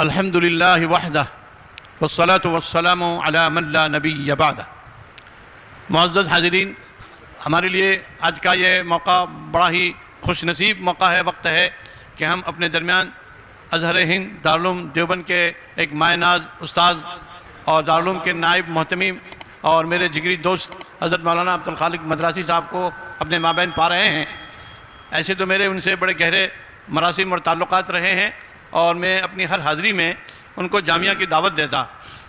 الحمد للہ وحدہ والصلاة والسلام علی من لا نبی بعدہ۔ معزز حاضرین، ہمارے لیے آج کا یہ موقع بڑا ہی خوش نصیب موقع ہے، وقت ہے کہ ہم اپنے درمیان ازہر ہند دارالعلوم دیوبند کے ایک مائع ناز استاذ اور دارالعلوم کے نائب محتمم اور میرے جگری دوست حضرت مولانا عبدالخالق مدراسی صاحب کو اپنے مابین پا رہے ہیں۔ ایسے تو میرے ان سے بڑے گہرے مراسم اور تعلقات رہے ہیں اور میں اپنی ہر حاضری میں ان کو جامعہ کی دعوت دیتا،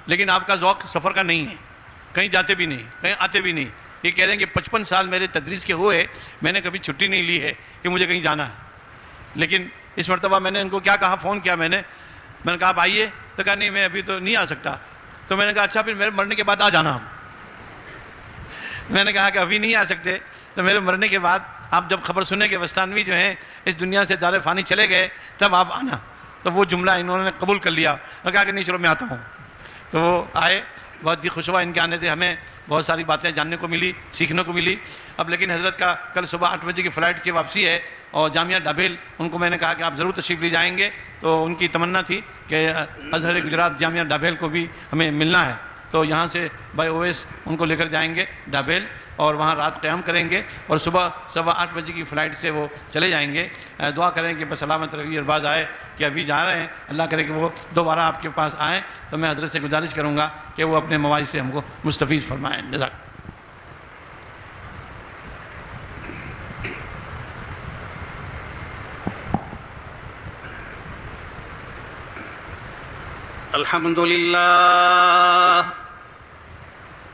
لیکن آپ کا ذوق سفر کا نہیں ہے، کہیں جاتے بھی نہیں، کہیں آتے بھی نہیں۔ یہ کہہ رہے ہیں کہ 55 سال میرے تدریس کے ہوئے میں نے کبھی چھٹی نہیں لی ہے کہ مجھے کہیں جانا ہے، لیکن اس مرتبہ میں نے ان کو کیا کہا، فون کیا میں نے کہا آپ آئیے، تو کہا نہیں میں ابھی تو نہیں آ سکتا۔ تو میں نے کہا اچھا پھر میرے مرنے کے بعد آ جانا۔ میں نے کہا کہ ابھی نہیں آ سکتے، تو میرے مرنے کے بعد آپ جب خبر سنے کہ وستانوی جو ہیں اس دنیا سے دار فانی چلے گئے تب آپ آنا۔ تو وہ جملہ انہوں نے قبول کر لیا اور کہا کہ نہیں چلو میں آتا ہوں۔ تو وہ آئے، بہت ہی خوش ہوا ان کے آنے سے، ہمیں بہت ساری باتیں جاننے کو ملی، سیکھنے کو ملی۔ اب لیکن حضرت کا کل صبح 8 بجے کی فلائٹ کی واپسی ہے اور جامعہ ڈابھیل ان کو میں نے کہا کہ آپ ضرور تشریف لے جائیں گے، تو ان کی تمنا تھی کہ ازہر گجرات جامعہ ڈابھیل کو بھی ہمیں ملنا ہے، تو یہاں سے بائی اویس ان کو لے کر جائیں گے ڈابھیل اور وہاں رات قیام کریں گے اور صبح 8:15 بجے کی فلائٹ سے وہ چلے جائیں گے۔ دعا کریں کہ بس سلامت روی اور باز آئے کہ ابھی جا رہے ہیں، اللہ کرے کہ وہ دوبارہ آپ کے پاس آئیں۔ تو میں حضرت سے گزارش کروں گا کہ وہ اپنے مواعظ سے ہم کو مستفیض فرمائیں۔ جزاک۔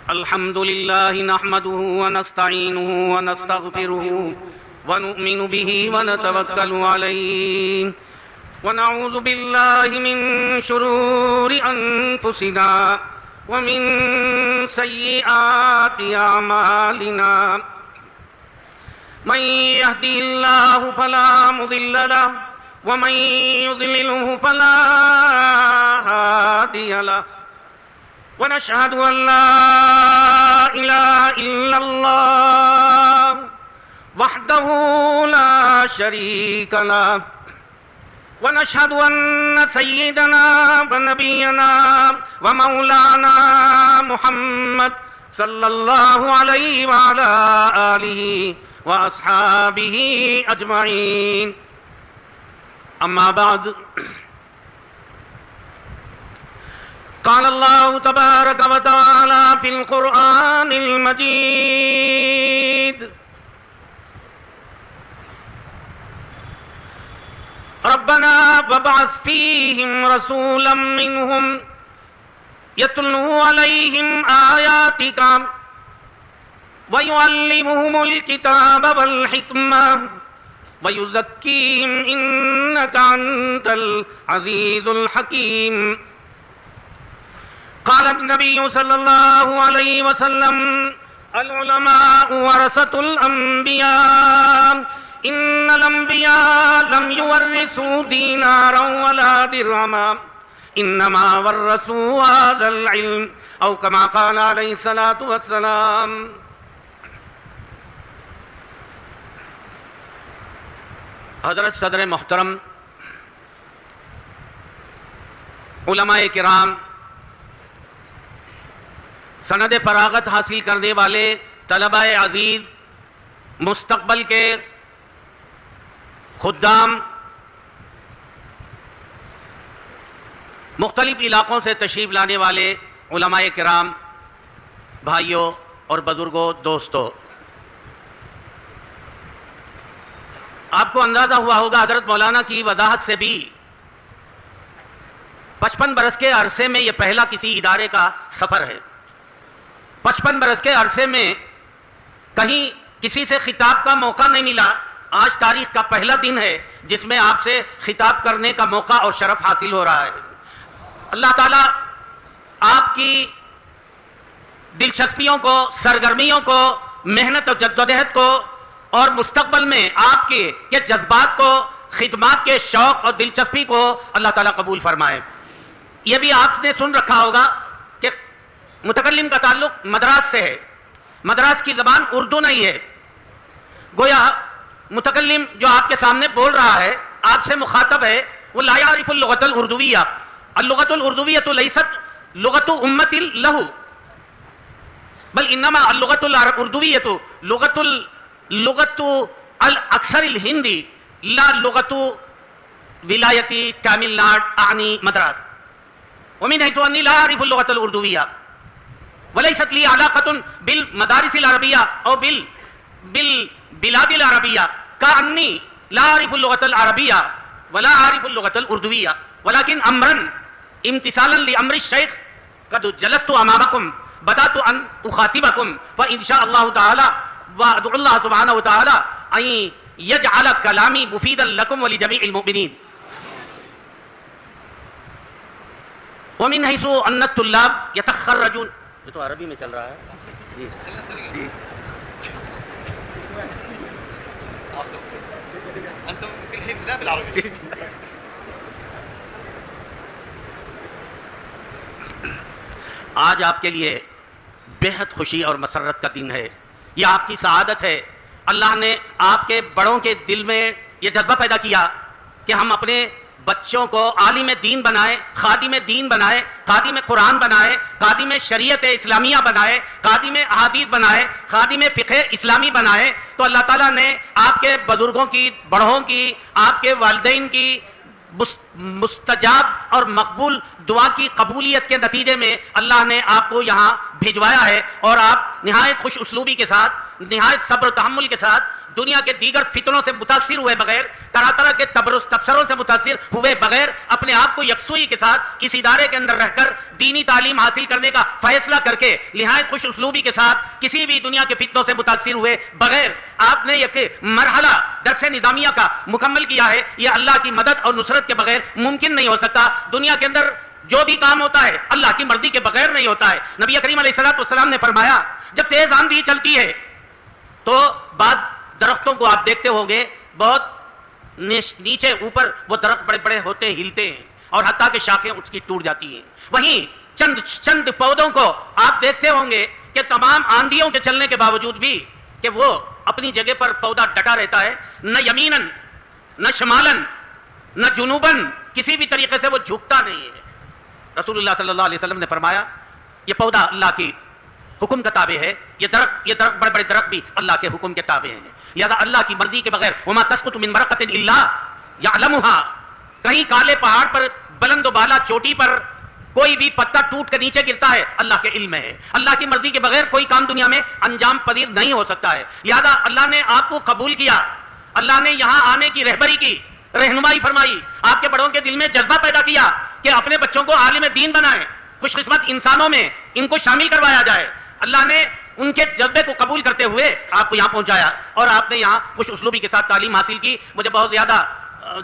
الحمد لله نحمده ونستعينه ونستغفره ونؤمن به ونتوكل عليه ونعوذ بالله من شرور أنفسنا ومن سيئات أعمالنا من يهده الله فلا مضل له ومن يضلله فلا هادي له ونشهد أن لا إله إلا الله وحده لا شريك له ونشهد أن سيدنا ونبينا ومولانا محمد صلى الله عليه وعلى آله وأصحابه أجمعين أما بعد قال الله تبارك وتعالى في القرآن المجيد ربنا وابعث فيهم رسولا منهم يتلو عليهم آياتك ويعلمهم الكتاب والحكمة ويزكيهم إنك أنت العزيز الحكيم قال النبي صلى الله عليه وسلم العلماء ورثة الأنبياء إن الأنبياء لم يورثوا دينارا ولا درهما إنما ورثوا هذا العلم أو كما قال عليه الصلاة والسلام۔ حضرت صدر محترم، علماء کرام، سند فراغت حاصل کرنے والے طلباء عزیز، مستقبل کے خدام، مختلف علاقوں سے تشریف لانے والے علماء کرام، بھائیوں اور بزرگوں، دوستوں، آپ کو اندازہ ہوا ہوگا حضرت مولانا کی وضاحت سے بھی 55 برس کے عرصے میں یہ پہلا کسی ادارے کا سفر ہے۔ 55 برس کے عرصے میں کہیں کسی سے خطاب کا موقع نہیں ملا۔ آج تاریخ کا پہلا دن ہے جس میں آپ سے خطاب کرنے کا موقع اور شرف حاصل ہو رہا ہے۔ اللہ تعالیٰ آپ کی دلچسپیوں کو، سرگرمیوں کو، محنت اور جدوجہد کو اور مستقبل میں آپ کے یہ جذبات کو، خدمات کے شوق اور دلچسپی کو اللہ تعالیٰ قبول فرمائے۔ یہ بھی آپ نے سن رکھا ہوگا کہ متکلم کا تعلق مدراس سے ہے، مدراس کی زبان اردو نہیں ہے، گویا متکلم جو آپ کے سامنے بول رہا ہے، آپ سے مخاطب ہے، وہ لا یعرف اللغۃ الاردویہ، اللغة الأردوية ليست لغة أمة له، بل إنما اللغة الأردوية لغة الأكثر الهندي، لا لغة ولاية تامل ناڈ أعني مدراس. ومن حيث أني لا أعرف اللغة الأردوية وليست لي علاقة بالمدارس العربية أو بالبلاد العربية، كأني لا أعرف اللغة العربية ولا أعرف اللغة الأردوية، ولكن أمرا امتثالا لأمر الشيخ قد جلست أمامكم بدأت أن أخاطبكم، وإن شاء الله تعالى وأدعو الله سبحانه وتعالى أن يجعل كلامي مفيدا لكم ولجميع المؤمنين. ومن حيث أن الطلاب يتخرجون، یہ تو عربی میں چل رہا ہے جی جی آج آپ کے لیے بےحد خوشی اور مسرت کا دن ہے، یہ آپ کی سعادت ہے. اللہ نے آپ کے بڑوں کے دل میں یہ جذبہ پیدا کیا کہ ہم اپنے بچوں کو عالم دین بنائے، خادم دین بنائے، خادم قرآن بنائے، خادم شریعت اسلامیہ بنائے، خادم احادیث بنائے، خادم فقہ اسلامی بنائے. تو اللہ تعالیٰ نے آپ کے بزرگوں کی، بڑوں کی، آپ کے والدین کی مستجاب اور مقبول دعا کی قبولیت کے نتیجے میں اللہ نے آپ کو یہاں بھیجوایا ہے، اور آپ نہایت خوش اسلوبی کے ساتھ، نہایت صبر و تحمل کے ساتھ، دنیا کے دیگر فتنوں سے متاثر ہوئے بغیر، طرح طرح کے تبصروں سے متاثر ہوئے بغیر، اپنے آپ کو یکسوئی کے ساتھ اس ادارے کے اندر رہ کر دینی تعلیم حاصل کرنے کا فیصلہ کر کے نہایت خوش اسلوبی کے ساتھ، کسی بھی دنیا کے فتنوں سے متاثر ہوئے بغیر آپ نے ایک مرحلہ درس نظامیہ کا مکمل کیا ہے. یہ اللہ کی مدد اور نصرت کے بغیر ممکن نہیں ہو سکتا. دنیا کے اندر جو بھی کام ہوتا ہے اللہ کی مرضی کے بغیر نہیں ہوتا ہے. نبی کریم علیہ السلام نے فرمایا جب تیز آندھی چلتی ہے تو بعض درختوں کو آپ دیکھتے ہوں گے بہت نیچے اوپر وہ درخت بڑے بڑے ہوتے ہیں، ہلتے ہیں، اور حتیٰ کہ شاخیں اس کی ٹوٹ جاتی ہیں. وہیں چند پودوں کو آپ دیکھتے ہوں گے کہ تمام آندھیوں کے چلنے کے باوجود بھی کہ وہ اپنی جگہ پر پودا ڈٹا رہتا ہے، نہ یمیناً نہ شمالاً نہ جنوباً، کسی بھی طریقے سے وہ جھکتا نہیں ہے. رسول اللہ صلی اللہ علیہ وسلم نے فرمایا یہ پودا اللہ کی حکم کا تابع ہے، یہ درخت بڑے بڑے درخت بھی اللہ کے حکم کے تابع ہیں. لہذا اللہ کی مرضی کے بغیر وما تسقط من ورقۃ الا یعلمها، کہیں کالے پہاڑ پر بلند و بالا چوٹی پر کوئی بھی پتا ٹوٹ کر نیچے گرتا ہے اللہ کے علم ہے. اللہ کی مرضی کے بغیر کوئی کام دنیا میں انجام پذیر نہیں ہو سکتا ہے. لہذا اللہ نے آپ کو قبول کیا، اللہ نے یہاں آنے کی رہبری کی، رہنمائی فرمائی، آپ کے بڑوں کے دل میں جذبہ پیدا کیا کہ اپنے بچوں کو عالم دین بنائیں، خوش قسمت انسانوں میں ان کو شامل کروایا جائے. اللہ نے ان کے جذبے کو قبول کرتے ہوئے آپ کو یہاں پہنچایا، اور آپ نے یہاں خوش اسلوبی کے ساتھ تعلیم حاصل کی. مجھے بہت زیادہ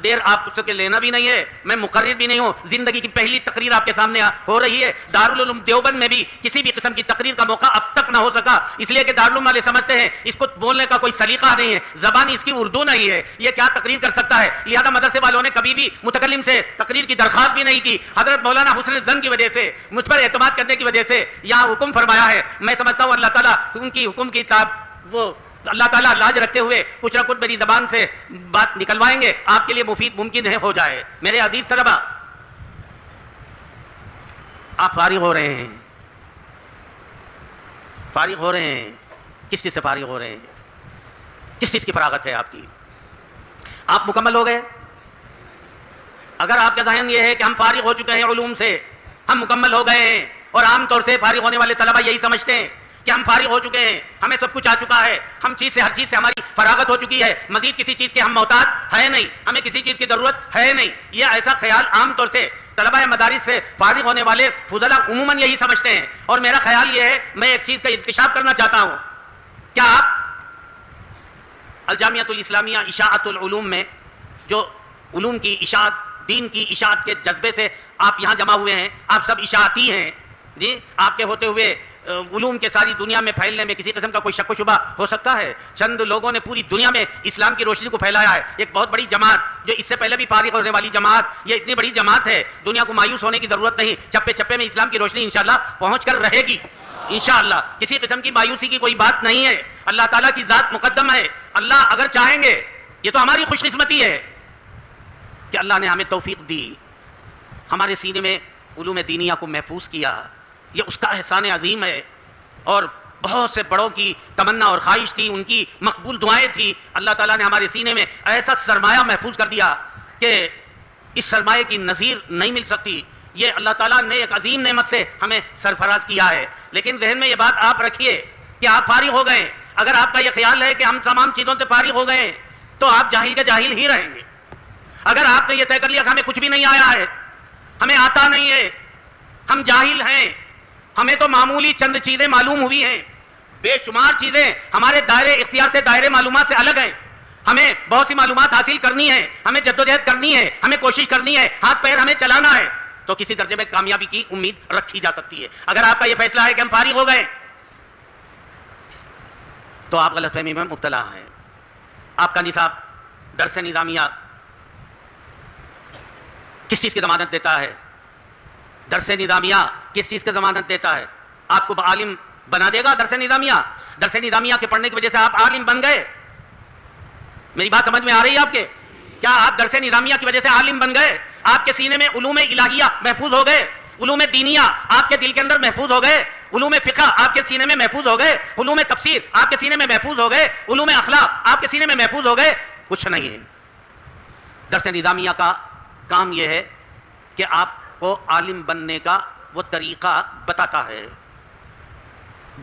دیر آپ سے لینا بھی نہیں ہے، میں مقرر بھی نہیں ہوں. زندگی کی پہلی تقریر آپ کے سامنے ہو رہی ہے. دارالعلوم دیوبند میں بھی کسی بھی قسم کی تقریر کا موقع اب تک نہ ہو سکا، اس لیے کہ دارالعلوم والے سمجھتے ہیں اس کو بولنے کا کوئی سلیقہ نہیں ہے، زبان اس کی اردو نہیں ہے، یہ کیا تقریر کر سکتا ہے. لہذا مدرسے والوں نے کبھی بھی متکلم سے تقریر کی درخواست بھی نہیں کی. حضرت مولانا حسن زن کی وجہ سے، مجھ پر اعتماد کرنے کی وجہ سے یہاں حکم فرمایا ہے. میں سمجھتا ہوں اللہ تعالیٰ ان کی حکم کی وہ اللہ تعالیٰ لاج رکھتے ہوئے کچھ نہ کچھ میری زبان سے بات نکلوائیں گے، آپ کے لیے مفید ممکن ہے ہو جائے. میرے عزیز طلبہ، آپ فارغ ہو رہے ہیں، فارغ ہو رہے ہیں. کس چیز سے فارغ ہو رہے ہیں؟ کس چیز کی فراغت ہے آپ کی؟ آپ مکمل ہو گئے؟ اگر آپ کا ذہن یہ ہے کہ ہم فارغ ہو چکے ہیں علوم سے، ہم مکمل ہو گئے ہیں، اور عام طور سے فارغ ہونے والے طلبہ یہی سمجھتے ہیں کہ ہم فارغ ہو چکے ہیں، ہمیں سب کچھ آ چکا ہے، ہر چیز سے ہماری فراغت ہو چکی ہے، مزید کسی چیز کے ہم محتاج ہے نہیں، ہمیں کسی چیز کی ضرورت ہے نہیں. یہ ایسا خیال عام طور سے طلبہ مدارس سے فارغ ہونے والے فضلاء عموماً یہی سمجھتے ہیں. اور میرا خیال یہ ہے، میں ایک چیز کا انکشاف کرنا چاہتا ہوں. کیا آپ الجامعۃ الاسلامیہ اشاعۃ العلوم میں جو علوم کی اشاعت، دین کی اشاعت کے جذبے سے آپ یہاں جمع ہوئے ہیں، آپ سب اشاعتی ہیں جی؟ آپ کے ہوتے ہوئے علوم کے ساری دنیا میں پھیلنے میں کسی قسم کا کوئی شک و شبہ ہو سکتا ہے؟ چند لوگوں نے پوری دنیا میں اسلام کی روشنی کو پھیلایا ہے. ایک بہت بڑی جماعت جو اس سے پہلے بھی فارغ ہونے والی جماعت، یہ اتنی بڑی جماعت ہے، دنیا کو مایوس ہونے کی ضرورت نہیں. چپے چپے میں اسلام کی روشنی انشاءاللہ پہنچ کر رہے گی انشاءاللہ. کسی قسم کی مایوسی کی کوئی بات نہیں ہے. اللہ تعالیٰ کی ذات مقدم ہے. اللہ اگر چاہیں گے، یہ تو ہماری خوش قسمتی ہے کہ اللہ نے ہمیں توفیق دی ہمارے سینے میں علوم دینیہ کو محفوظ کیا، یہ اس کا احسان عظیم ہے. اور بہت سے بڑوں کی تمنا اور خواہش تھی، ان کی مقبول دعائیں تھی. اللہ تعالیٰ نے ہمارے سینے میں ایسا سرمایہ محفوظ کر دیا کہ اس سرمایہ کی نظیر نہیں مل سکتی. یہ اللہ تعالیٰ نے ایک عظیم نعمت سے ہمیں سرفراز کیا ہے. لیکن ذہن میں یہ بات آپ رکھیے کہ آپ فارغ ہو گئے. اگر آپ کا یہ خیال ہے کہ ہم تمام چیزوں سے فارغ ہو گئے تو آپ جاہل کے جاہل ہی رہیں گے. اگر آپ نے یہ طے کر لیا کہ ہمیں کچھ بھی نہیں آیا ہے، ہمیں آتا نہیں ہے، ہم جاہل ہیں، ہمیں تو معمولی چند چیزیں معلوم ہوئی ہیں، بے شمار چیزیں ہمارے دائرے اختیار سے دائرے معلومات سے الگ ہیں، ہمیں بہت سی معلومات حاصل کرنی ہے، ہمیں جدوجہد کرنی ہے، ہمیں کوشش کرنی ہے، ہاتھ پیر ہمیں چلانا ہے، تو کسی درجے میں کامیابی کی امید رکھی جا سکتی ہے. اگر آپ کا یہ فیصلہ ہے کہ ہم فارغ ہو گئے تو آپ غلط فہمی میں مبتلا ہیں. آپ کا نصاب درس نظامیہ کس چیز کی ضمانت دیتا ہے؟ درس نظامیہ کس چیز کی ضمانت دیتا ہے؟ آپ کو عالم بنا دے گا درس نظامیہ؟ درس نظامیہ کے پڑھنے کی وجہ سے آپ عالم بن گئے؟ میری بات سمجھ میں آ رہی ہے آپ کے؟ کیا آپ درس نظامیہ کی وجہ سے عالم بن گئے؟ آپ کے سینے میں علوم الہیہ محفوظ ہو گئے، علوم دینیہ آپ کے دل کے اندر محفوظ ہو گئے، علوم فقہ آپ کے سینے میں محفوظ ہو گئے، علوم تفسیر آپ کے سینے میں محفوظ ہو گئے، علوم اخلاق آپ کے سینے میں محفوظ ہو گئے؟ کچھ نہیں ہے. درس نظامیہ کا کام یہ ہے کہ آپ کو عالم بننے کا وہ طریقہ بتاتا ہے.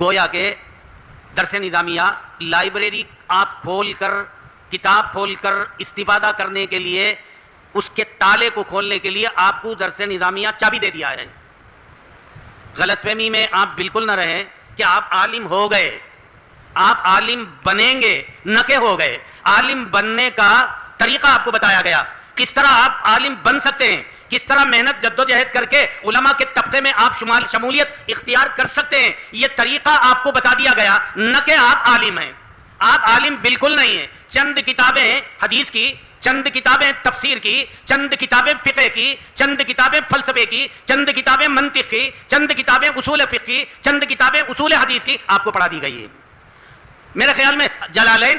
گویا کہ درس نظامیہ لائبریری آپ کھول کر، کتاب کھول کر استفادہ کرنے کے لیے، اس کے تالے کو کھولنے کے لیے آپ کو درس نظامیہ چابی دے دیا ہے. غلط فہمی میں آپ بالکل نہ رہیں کہ آپ عالم ہو گئے، آپ عالم بنیں گے نہ کہ ہو گئے. عالم بننے کا طریقہ آپ کو بتایا گیا، کس طرح آپ عالم بن سکتے ہیں، کس طرح محنت جدوجہد کر کے علماء کے طبقے میں آپ شمولیت اختیار کر سکتے ہیں. یہ طریقہ آپ کو بتا دیا گیا، نہ کہ آپ عالم ہیں. آپ عالم بالکل نہیں ہیں. چند کتابیں حدیث کی، چند کتابیں تفسیر کی، چند کتابیں فقہ کی، چند کتابیں فلسفے کی، چند کتابیں منطق کی، چند کتابیں اصول فقہ کی، چند کتابیں اصول حدیث کی آپ کو پڑھا دی گئی ہے. میرے خیال میں جلالین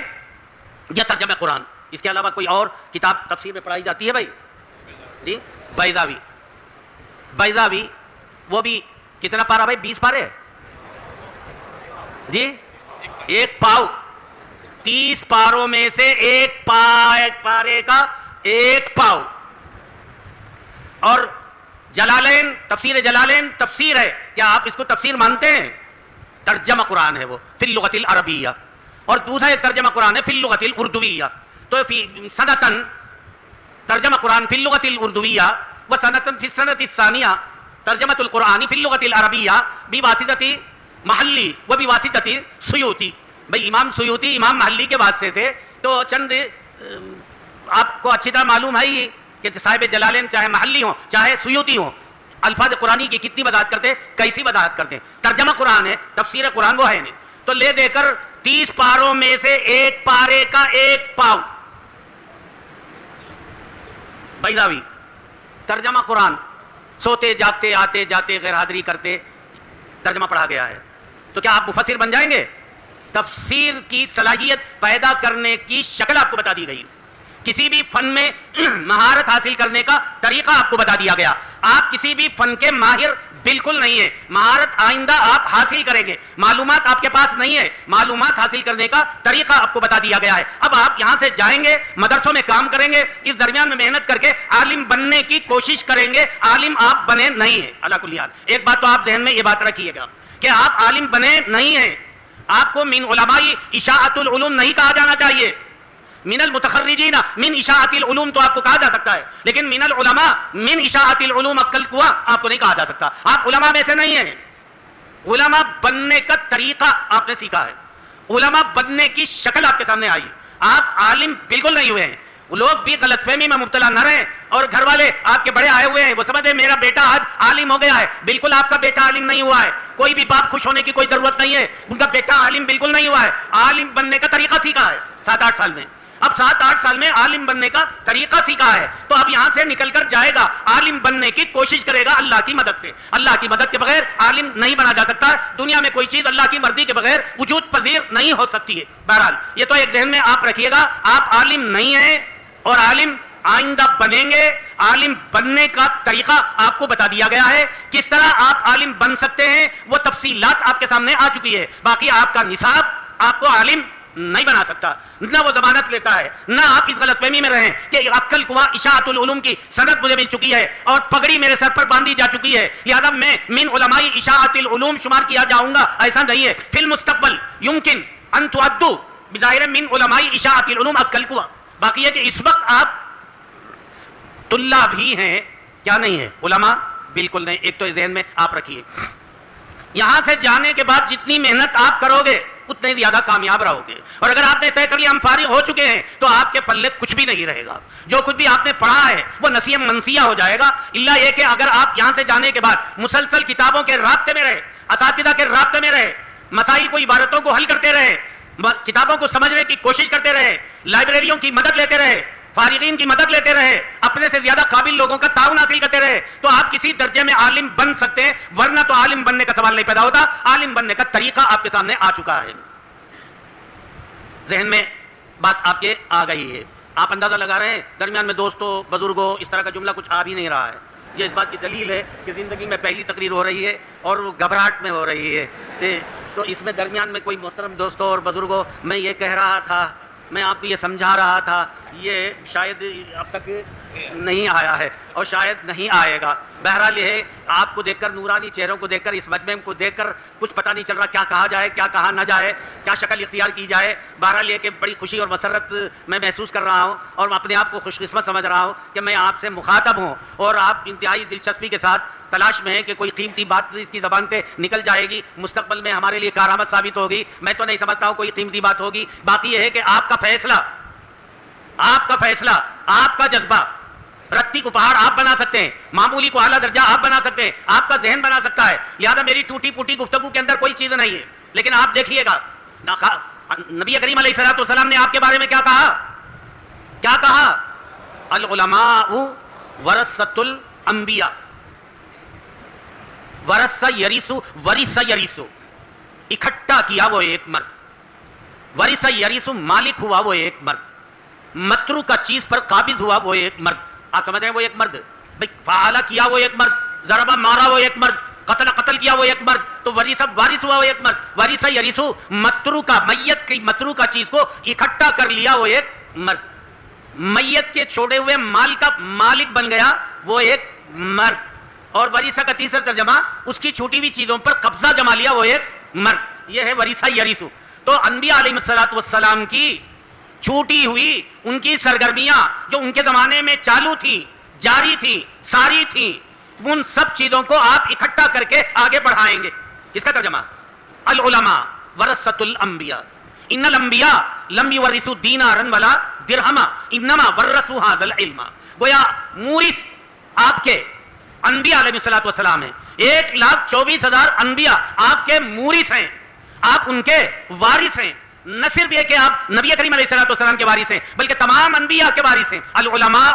یا ترجمہ قرآن، اس کے علاوہ کوئی اور کتاب تفسیر میں پڑھائی جاتی ہے بھائی؟ جی بیضاوی وہ بھی کتنا پارہ بھائی؟ 20 پارے جی، ایک پاؤ، 30 پاروں میں سے ایک پارے کا ایک پاؤ. اور جلالین، تفسیر جلالین تفسیر ہے، کیا آپ اس کو تفسیر مانتے ہیں؟ ترجمہ قرآن ہے وہ فی اللغۃ العربیہ. اور دوسرا ایک ترجمہ قرآن ہے فی اللغۃ الاردویہ. تو فی سنتن ترجمہ قرآن فی اللغۃ الاردویہ و سنتن فی السنۃ الثانیہ ترجمۃ القرآن فی اللغۃ العربیہ بواسطۃ محلی و بواسطۃ سیوطی. بھئی امام سیوطی امام محلی کے واسطے تھے. تو چند آپ کو اچھی طرح معلوم ہے ہی کہ صاحب جلالین چاہے محلی ہوں چاہے سیوطی ہوں، الفاظ قرآنی کی کتنی وضاحت کرتے، کیسی وضاحت کرتے. ترجمہ قرآن ہے، تفسیر قرآن وہ ہے نہیں. تو لے دے کر 30 پاروں میں سے ایک پارے کا ایک پاؤ. بیضاوی ترجمہ قرآن، سوتے جاگتے آتے جاتے غیر حاضری کرتے ترجمہ پڑھا گیا ہے. تو کیا آپ مفسر بن جائیں گے؟ تفسیر کی صلاحیت پیدا کرنے کی شکل آپ کو بتا دی گئی، کسی بھی فن میں مہارت حاصل کرنے کا طریقہ آپ کو بتا دیا گیا. آپ کسی بھی فن کے ماہر بالکل نہیں ہے، مہارت آئندہ آپ حاصل کریں گے. معلومات آپ کے پاس نہیں ہے، معلومات حاصل کرنے کا طریقہ آپ کو بتا دیا گیا ہے. اب آپ یہاں سے جائیں گے، مدرسوں میں کام کریں گے، اس درمیان میں محنت کر کے عالم بننے کی کوشش کریں گے. عالم آپ بنے نہیں ہیں. اللہ کل حال ایک بات تو آپ ذہن میں یہ بات رکھیے گا کہ آپ عالم بنے نہیں ہیں. آپ کو من علماء اشاعت العلوم نہیں کہا جانا چاہیے. من المتخرجین من اشاعت العلوم تو آپ کو کہا جا سکتا ہے، لیکن من العلماء من اشاعت العلوم عقل قوا آپ کو نہیں کہا جا سکتا. آپ علماء میں سے نہیں ہیں. علماء بننے کا طریقہ آپ نے سیکھا ہے، علماء بننے کی شکل آپ کے سامنے آئی. آپ عالم بالکل نہیں ہوئے ہیں. لوگ بھی غلط فہمی میں مبتلا نہ رہیں. اور گھر والے آپ کے بڑے آئے ہوئے ہیں، وہ سمجھے میرا بیٹا آج عالم ہو گیا ہے. بالکل آپ کا بیٹا عالم نہیں ہوا ہے. کوئی بھی باپ خوش ہونے کی کوئی ضرورت نہیں ہے، ان کا بیٹا عالم بالکل نہیں ہوا ہے. عالم بننے کا طریقہ سیکھا ہے 7-8 سال میں. اب 7-8 سال میں عالم بننے کا طریقہ سیکھا ہے، تو اب یہاں سے نکل کر جائے گا، عالم بننے کی کوشش کرے گا اللہ کی مدد سے. اللہ کی مدد کے بغیر عالم نہیں بنا جا سکتا. دنیا میں کوئی چیز اللہ کی مرضی کے بغیر وجود پذیر نہیں ہو سکتی ہے. بہرحال یہ تو ایک ذہن میں آپ رکھیے گا، آپ عالم نہیں ہیں اور عالم آئندہ بنیں گے، عالم بننے کا طریقہ آپ کو بتا دیا گیا ہے، کس طرح آپ عالم بن سکتے ہیں وہ تفصیلات آپ کے سامنے آ چکی ہے. باقی آپ کا نصاب آپ کو عالم نہیں بنا سکتا، نہ وہ ضمانت لیتا ہے، نہ آپ اس غلط فہمی میں رہیں کہ عقل قوا اشاعت العلوم کی سند مجھے مل چکی ہے اور پگڑی میرے سر پر باندھی جا چکی ہے، لہذا میں من علماء اشاعت العلوم شمار کیا جاؤں گا. ایسا نہیں ہے. فی المستقبل یمکن ان تعدوا بظاہر من علماء اشاعت العلوم عقل قوا. باقی ہے کہ اس وقت آپ طلاب بھی ہیں، کیا نہیں ہے؟ علماء بالکل نہیں. ایک تو ذہن میں آپ رکھیے، یہاں سے جانے کے بعد جتنی محنت آپ کرو گے اتنے زیادہ کامیاب رہو گے. اور اگر آپ نے طے کر لیا ہم فارغ ہو چکے ہیں تو آپ کے پلے کچھ بھی نہیں رہے گا. جو کچھ بھی آپ نے پڑھا ہے وہ نسیہ منسیہ ہو جائے گا. الا یہ کہ اگر آپ یہاں سے جانے کے بعد مسلسل کتابوں کے رابطے میں رہے، اساتذہ کے رابطے میں رہے، مسائل کو عبارتوں کو حل کرتے رہے، کتابوں کو سمجھنے کی کوشش کرتے رہے، لائبریریوں کی مدد لیتے رہے، فارغین کی مدد لیتے رہے، اپنے سے زیادہ قابل لوگوں کا تعاون حاصل کرتے رہے، تو آپ کسی درجے میں عالم بن سکتے ہیں. ورنہ تو عالم بننے کا سوال نہیں پیدا ہوتا. عالم بننے کا طریقہ آپ کے سامنے آ چکا ہے. ذہن میں بات آپ کے آ گئی ہے. آپ اندازہ لگا رہے ہیں درمیان میں دوستوں بزرگوں اس طرح کا جملہ کچھ آ بھی نہیں رہا ہے. یہ اس بات کی دلیل ہے کہ زندگی میں پہلی تقریر ہو رہی ہے اور گھبراہٹ میں ہو رہی ہے. تو اس میں درمیان میں کوئی محترم دوستوں اور بزرگوں میں یہ کہہ رہا تھا، میں آپ کو یہ سمجھا رہا تھا، یہ شاید اب تک نہیں آیا ہے اور شاید نہیں آئے گا. بہرحال یہ ہے آپ کو دیکھ کر، نورانی چہروں کو دیکھ کر، اس مجمع کو دیکھ کر کچھ پتہ نہیں چل رہا کیا کہا جائے، کیا کہا نہ جائے، کیا شکل اختیار کی جائے. بہرحال یہ کہ بڑی خوشی اور مسرت میں محسوس کر رہا ہوں اور میں اپنے آپ کو خوش قسمت سمجھ رہا ہوں کہ میں آپ سے مخاطب ہوں اور آپ انتہائی دلچسپی کے ساتھ تلاش میں ہے کہ کوئی قیمتی بات اس کی زبان سے نکل جائے گی، مستقبل میں ہمارے لیے کارآمد ثابت ہوگی. میں تو نہیں سمجھتا ہوں کوئی قیمتی بات ہوگی. باقی یہ ہے کہ آپ کا فیصلہ، آپ کا جذبہ، رتی کو پہاڑ آپ بنا سکتے ہیں، معمولی کو اعلیٰ درجہ آپ بنا سکتے ہیں، آپ کا ذہن بنا سکتا ہے. لہذا میری ٹوٹی پوٹی گفتگو کے اندر کوئی چیز نہیں ہے. لیکن آپ دیکھیے گا نبی کریم علیہ الصلوۃ والسلام نے آپ کے بارے میں کیا کہا؟ العلماء ورثۃ الانبیاء. ورثہ یریثو، اکٹھا کیا وہ ایک مرد. ورثہ یریثو، مالک ہوا وہ ایک مرد. متروکہ چیز پر قابض ہوا وہ ایک مرد. آپ سمجھ رہے ہیں وہ ایک مرد، بھائی فعالہ کیا وہ ایک مرد، ضربہ مارا وہ ایک مرد، قتل کیا وہ ایک مرد. تو وارث ہوا وہ ایک مرد. ورثہ یریثو، متروکہ، میت کی متروکہ چیز کو اکٹھا کر لیا وہ ایک مرد. میت کے چھوڑے ہوئے مال کا مالک بن گیا وہ ایک مرد. اور ورثہ کا تیسرا ترجمہ، اس کی چھوٹی ہوئی چیزوں پر قبضہ جما لیا وہ ایک مرد. یہ ہے ورثہ یریثو. تو انبیاء علیہ الصلوۃ والسلام کی چھوٹی ہوئی ان کی سرگرمیاں جو ان کے زمانے میں چالو تھی، جاری تھی، ساری تھی، ان سب چیزوں کو آپ اکٹھا کر کے آگے بڑھائیں گے. اس کا ترجمہ العلماء ورثۃ الانبیاء ان الانبیاء لم یورثوا دینارا ولا درہما انما ورثوا ھذا العلم. گویا مورث آپ کے انبیاء علیہ الصلوۃ والسلام ہیں. 1,24,000 انبیاء آپ کے مورث ہیں، آپ ان کے وارث ہیں. نہ صرف یہ کہ آپ نبی کریم علیہ الصلوۃ والسلام کے وارث ہیں بلکہ تمام انبیاء کے وارث ہیں. العلماء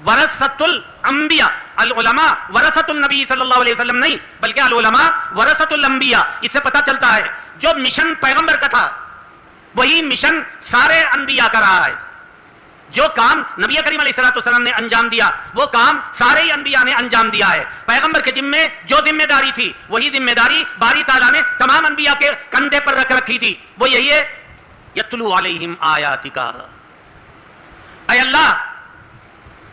ورثۃ الانبیاء، العلماء ورثۃ النبی صلی اللہ علیہ وسلم نہیں بلکہ العلماء ورثۃ الانبیاء. اس سے پتہ چلتا ہے جو مشن پیغمبر کا تھا وہی مشن سارے انبیاء کا رہا ہے. جو کام نبی کریم علیہ الصلوۃ والسلام نے انجام دیا وہ کام سارے ہی انبیاء نے انجام دیا ہے. پیغمبر کے ذمے جو ذمہ داری تھی وہی ذمہ داری باری تعالیٰ نے تمام انبیاء کے کندھے پر رکھ رکھی تھی. وہ یہی ہے یتلو علیہم آیاتک. اے اللہ،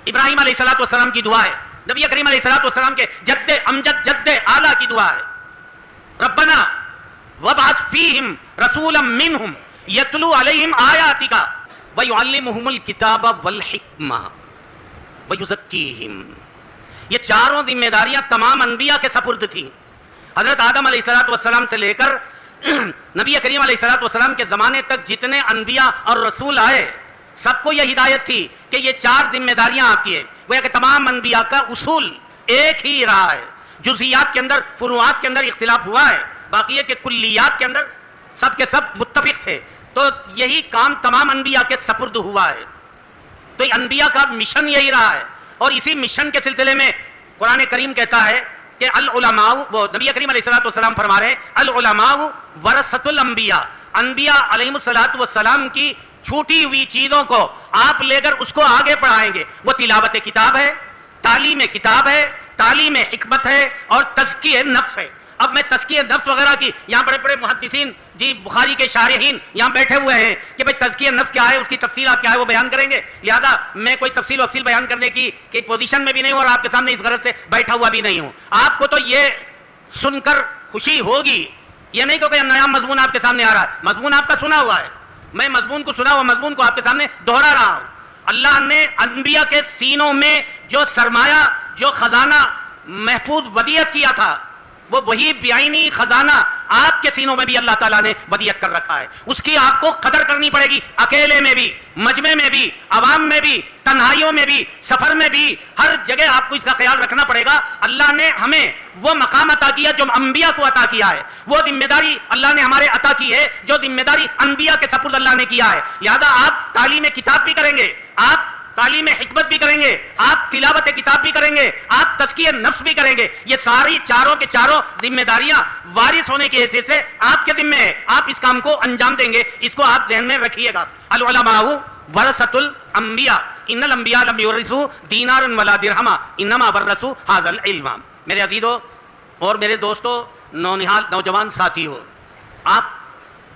ابراہیم علیہ الصلوۃ والسلام کی دعا ہے، نبی کریم علیہ الصلوۃ والسلام کے جد امجد جد اعلیٰ کی دعا ہے. ربنا وابعث فیہم رسولا منہم یتلو علیہم آیاتک وَيُعَلِّمُهُمُ الْكِتَابَ وَالْحِكْمَةَ وَيُزَكِّيهِمْ. یہ چاروں ذمہ داریاں تمام انبیاء کے سپرد تھیں. حضرت آدم علیہ الصلوۃ والسلام سے لے کر نبی کریم علیہ الصلوۃ والسلام کے زمانے تک جتنے انبیاء اور رسول آئے سب کو یہ ہدایت تھی کہ یہ چار ذمہ داریاں آپ کی ہیں. گویا کہ تمام انبیاء کا اصول ایک ہی رہا ہے. جزئیات کے اندر، فروعات کے اندر اختلاف ہوا ہے، باقی یہ کہ کلیات کے اندر سب کے سب متفق تھے. تو یہی کام تمام انبیاء کے سپرد ہوا ہے. تو انبیاء کا مشن یہی رہا ہے اور اسی مشن کے سلسلے میں قرآن کریم کہتا ہے کہ العلماء، وہ نبی کریم علیہ الصلوۃ والسلام فرما رہے ہیں العلماء ورثۃ الانبیاء. انبیاء علیہ الصلوۃ والسلام کی چھوٹی ہوئی چیزوں کو آپ لے کر اس کو آگے پڑھائیں گے. وہ تلاوت کتاب ہے, تعلیم کتاب ہے, تعلیم حکمت ہے اور تزکیہ نفس ہے. اب میں تزکیہ نفس وغیرہ کی, یہاں بڑے بڑے محدثین جی بخاری کے شارحین یہاں بیٹھے ہوئے ہیں کہ بھئی تزکیہ نفس کیا ہے, اس کی تفصیلات کیا ہے, وہ بیان کریں گے. لہذا میں کوئی تفصیل وفصیل بیان کرنے کی پوزیشن میں بھی نہیں ہوں اور آپ کے سامنے اس غرض سے بیٹھا ہوا بھی نہیں ہوں. آپ کو تو یہ سن کر خوشی ہوگی, یہ نہیں کہ کوئی نیا مضمون آپ کے سامنے آ رہا ہے. مضمون آپ کا سنا ہوا ہے, میں مضمون کو سنا ہوا مضمون کو آپ کے سامنے دوہرا رہا ہوں. اللہ نے انبیاء کے سینوں میں جو سرمایہ, جو خزانہ محفوظ ودیعت کیا تھا, وہ وہی بیعینی خزانہ آپ کے سینوں میں بھی اللہ تعالیٰ نے ودیعت کر رکھا ہے. اس کی آپ کو قدر کرنی پڑے گی, اکیلے میں بھی, مجمع میں بھی, عوام میں بھی, تنہائیوں میں بھی, سفر میں بھی, ہر جگہ آپ کو اس کا خیال رکھنا پڑے گا. اللہ نے ہمیں وہ مقام عطا کیا جو انبیاء کو عطا کیا ہے, وہ ذمہ داری اللہ نے ہمارے عطا کی ہے جو ذمہ داری انبیاء کے سپرد اللہ نے کیا ہے. لہذا آپ تعلیم کتاب بھی کریں گے, آپ تعلیم حکمت بھی کریں گے, آپ تلاوت کتاب بھی کریں گے, آپ تزکیہ نفس بھی کریں گے. یہ ساری چاروں کے چاروں ذمہ داریاں وارث ہونے کی حیثیت سے آپ کے ذمہ ہے. آپ اس کام کو انجام دیں گے, اس کو آپ ذہن میں رکھیے گا. العلماء ورثۃ الانبیاء ان الانبیاء لم یورثوا دینارا ولا درہما انما ورثوا ھذا العلم. میرے عزیزو اور میرے دوستو, نوجوان ساتھیو, آپ